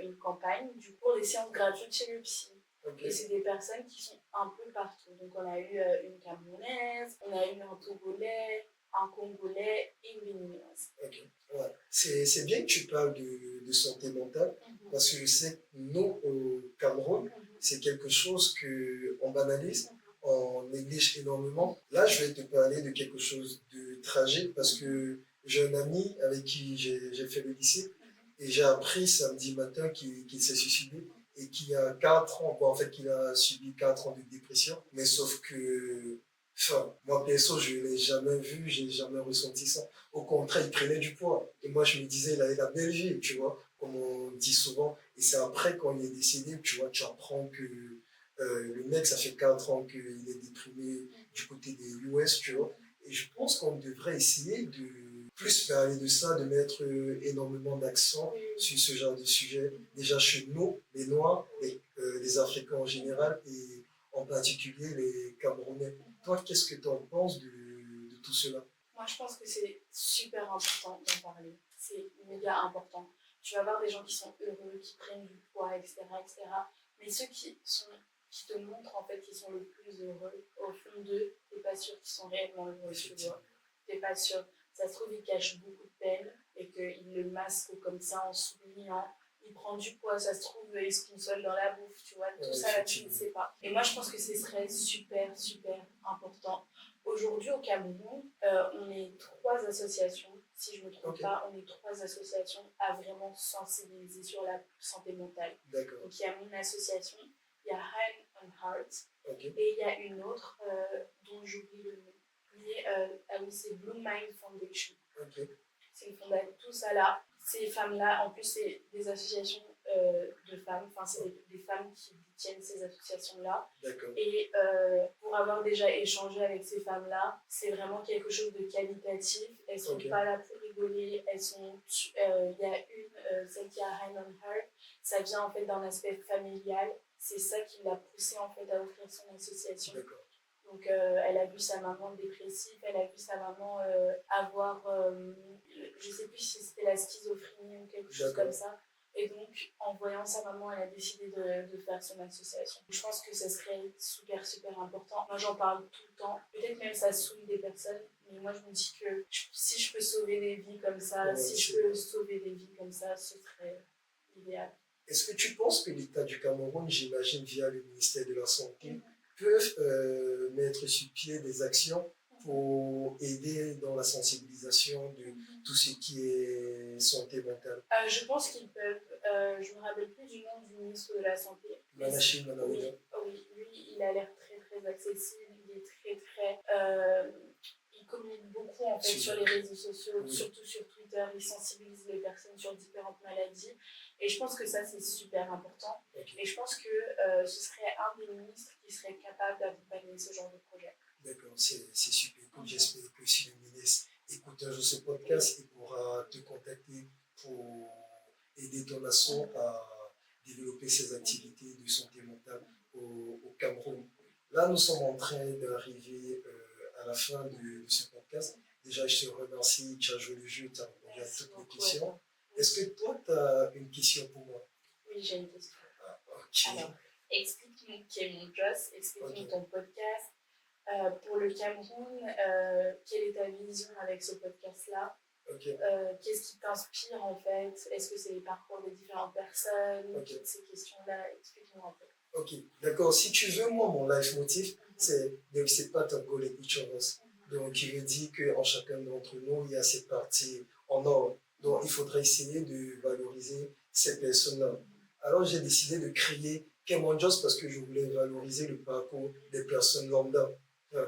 une campagne du coup, pour les séances gratuites chez le psy. Okay. Et c'est des personnes qui sont un peu partout. Donc, on a eu une Camerounaise, on a eu un Togolais, un Congolais et une Béninoise. Ok, ouais. C'est bien que tu parles de santé mentale, parce que je sais que nous, au Cameroun, c'est quelque chose qu'on banalise, on néglige énormément. Là, je vais te parler de quelque chose de tragique, parce que j'ai un ami avec qui j'ai fait le lycée, et j'ai appris samedi matin qu'il s'est suicidé et qu'il a 4 ans, bon, en fait, qu'il a subi 4 ans de dépression. Mais sauf que, enfin, moi, perso, je ne l'ai jamais vu, je n'ai jamais ressenti ça. Au contraire, il prenait du poids. Et moi, je me disais, il avait la belle vie, tu vois, comme on dit souvent. Et c'est après, quand il est décédé, tu vois, tu apprends que le mec, ça fait 4 ans qu'il est déprimé du côté des US, tu vois. Et je pense qu'on devrait essayer de plus parler de ça, de mettre énormément d'accent sur ce genre de sujet. Déjà chez nous, les Noirs, les Africains en général, et en particulier les Camerounais. Toi, qu'est-ce que tu en penses de tout cela? Moi, je pense que c'est super important d'en parler. C'est méga important. Tu vas voir des gens qui sont heureux, qui prennent du poids, etc., etc. Mais ceux qui te montrent en fait qu'ils sont le plus heureux au fond d'eux, c'est parce sûr qu'ils sont réellement heureux, tu Effectivement. vois. T'es pas sûr. Ça se trouve, il cache beaucoup de peine et qu'il le masque comme ça en s'oubliant. Il prend du poids, ça se trouve, il se console dans la bouffe, tu vois. Tout ça, là, tu ne sais pas. Et moi, je pense que ce serait super, super important. Aujourd'hui, au Cameroun, on est 3 associations, si je ne me trompe pas, on est 3 associations à vraiment sensibiliser sur la santé mentale. D'accord. Donc, il y a mon association, il y a Hand and Heart, Ok. et il y a une autre dont j'oublie le nom. Mais, ah oui, c'est Blue Mind Foundation. Ok. C'est une fondation, tout ça là. Ces femmes-là, en plus, c'est des associations de femmes, enfin, c'est des femmes qui tiennent ces associations-là. D'accord. Et pour avoir déjà échangé avec ces femmes-là, c'est vraiment quelque chose de qualitatif. Elles sont pas là pour rigoler, elles sont. Il y a une, celle qui a Hand on Her, ça vient en fait d'un aspect familial. C'est ça qui l'a poussée en fait à ouvrir son association. D'accord. Donc, elle a vu sa maman dépressive, elle a vu sa maman avoir, je sais plus si c'était la schizophrénie ou quelque chose comme ça. Et donc, en voyant sa maman, elle a décidé de faire son association. Je pense que ça serait super, super important. Moi, j'en parle tout le temps. Peut-être même ça saoule des personnes, mais moi, je me dis que si je peux sauver des vies comme ça, si je peux sauver des vies comme ça, ce serait idéal. Est-ce que tu penses que l'État du Cameroun, j'imagine via le ministère de la Santé, peuvent mettre sur pied des actions pour aider dans la sensibilisation de tout ce qui est santé mentale? Je pense qu'ils peuvent. Je ne me rappelle plus du nom du ministre de la Santé. Manachim Manawida. Oui, lui, il a l'air très très accessible. Il est très très. Il communique beaucoup en fait sur les réseaux sociaux, surtout sur Twitter. Il sensibilise les personnes sur différentes maladies. Et je pense que ça, c'est super important. Et je pense que ce serait un des ministres qui serait capable d'accompagner ce genre de projet. D'accord, c'est super cool. J'espère que si le ministre écoute un jour ce podcast, il pourra te contacter pour aider ton asso à développer ses activités de santé mentale au Cameroun. Là, nous sommes en train d'arriver à la fin de ce podcast. Déjà, je te remercie, tu as joué le jeu, tu as répondu à toutes les questions. Est-ce que toi, tu as une question pour moi? Oui, j'ai une question. Ok. Alors, explique-nous qui est mon Joss, explique-nous ton podcast. Pour le Cameroun, quelle est ta vision avec ce podcast-là? Qu'est-ce qui t'inspire en fait? Est-ce que c'est les parcours des différentes personnes? Ces questions-là, explique-nous un peu. Ok, d'accord. Si tu veux, moi, mon life motif, c'est ne laisser pas ton goal et each of us. Donc, il veut dire qu'en chacun d'entre nous, il y a cette partie en or. Donc, il faudrait essayer de valoriser ces personnes-là. Alors, j'ai décidé de créer Cameroun Just parce que je voulais valoriser le parcours des personnes lambda.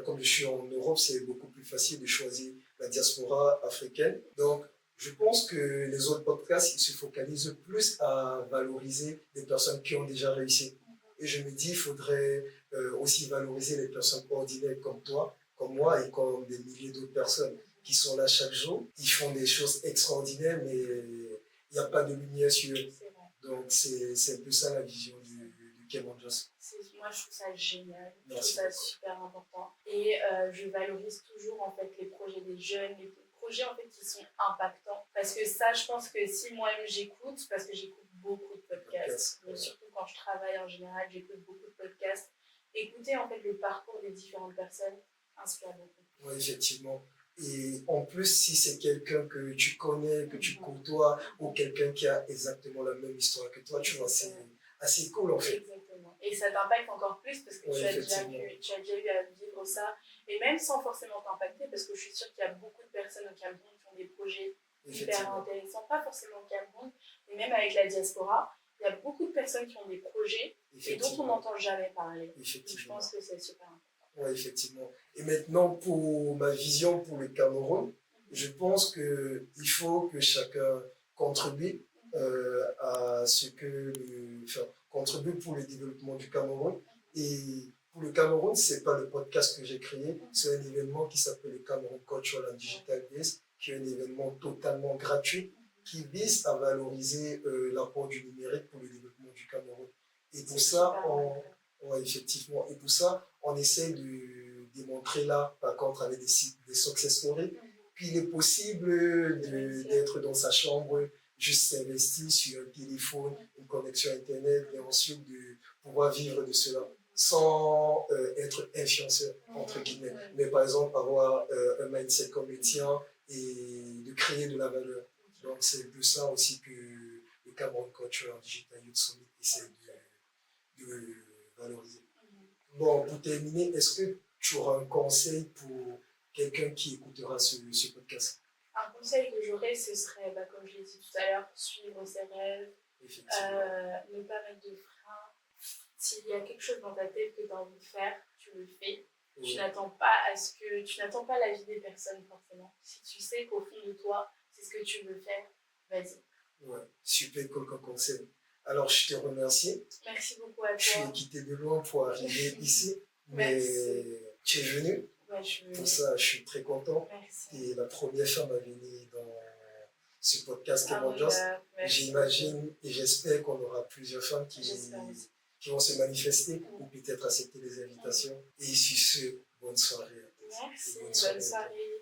Comme je suis en Europe, c'est beaucoup plus facile de choisir la diaspora africaine. Donc, je pense que les autres podcasts, ils se focalisent plus à valoriser les personnes qui ont déjà réussi. Et je me dis, il faudrait aussi valoriser les personnes ordinaires comme toi, comme moi et comme des milliers d'autres personnes qui sont là chaque jour. Ils font des choses extraordinaires, mais il n'y a pas de lumière sur eux. Donc, c'est un peu ça la vision du Cameroun Just. Moi, je trouve ça génial. Merci. Je trouve ça super important. Et je valorise toujours en fait les projets des jeunes, les projets en fait qui sont impactants. Parce que ça, je pense que si moi-même j'écoute, parce que j'écoute beaucoup de podcasts, mais surtout quand je travaille en général, j'écoute beaucoup de podcasts. Écouter en fait le parcours des différentes personnes inspire beaucoup. Oui, effectivement. Et en plus, si c'est quelqu'un que tu connais, que tu côtoies, ou quelqu'un qui a exactement la même histoire que toi, tu vois, c'est assez cool en fait. Exactement. Et ça t'impacte encore plus parce que tu as déjà eu à vivre ça. Et même sans forcément t'impacter, parce que je suis sûre qu'il y a beaucoup de personnes au Cameroun qui ont des projets hyper intéressants, pas forcément au Cameroun, mais même avec la diaspora, il y a beaucoup de personnes qui ont des projets et dont on n'entend jamais parler. Donc je pense que c'est super important. Oui, effectivement. Et maintenant, pour ma vision pour le Cameroun, je pense qu'il faut que chacun contribue à ce que contribue pour le développement du Cameroun. Et pour le Cameroun, ce n'est pas le podcast que j'ai créé, c'est un événement qui s'appelle le Cameroun Cultural and Digital Days, qui est un événement totalement gratuit qui vise à valoriser l'apport du numérique pour le développement du Cameroun. Et pour ça, effectivement, et pour ça, on essaie de démontrer là, par contre, avec des success stories, qu'il est possible d'être dans sa chambre, juste s'investir sur un téléphone, une connexion Internet, et ensuite de pouvoir vivre de cela. sans être influenceur, entre guillemets. Mais par exemple, avoir un mindset comme le tien et de créer de la valeur. Donc, c'est un peu ça aussi que le Cameroun Culture Digital Youth Summit essaie de valoriser. Bon, pour terminer, est-ce que tu auras un conseil pour quelqu'un qui écoutera ce podcast? Un conseil que j'aurais, ce serait, comme je l'ai dit tout à l'heure, suivre ses rêves, ne pas mettre de frein. S'il y a quelque chose dans ta tête que tu as envie de faire, tu le fais. Tu n'attends pas l'avis des personnes forcément. Si tu sais qu'au fond de toi, c'est ce que tu veux faire, vas-y. Ouais, super cool comme conseil. Alors, je te remercie. Merci beaucoup à toi. Je suis quitté de loin pour arriver ici, mais tu es venu. Ouais, je suis venue. Pour ça, je suis très content. Merci. Tu es la première femme à venir dans ce podcast Kemonjos. J'imagine et j'espère qu'on aura plusieurs femmes qui vont se manifester ou peut-être accepter les invitations. Et sur ce, bonne soirée à tous. Merci, bonne soirée.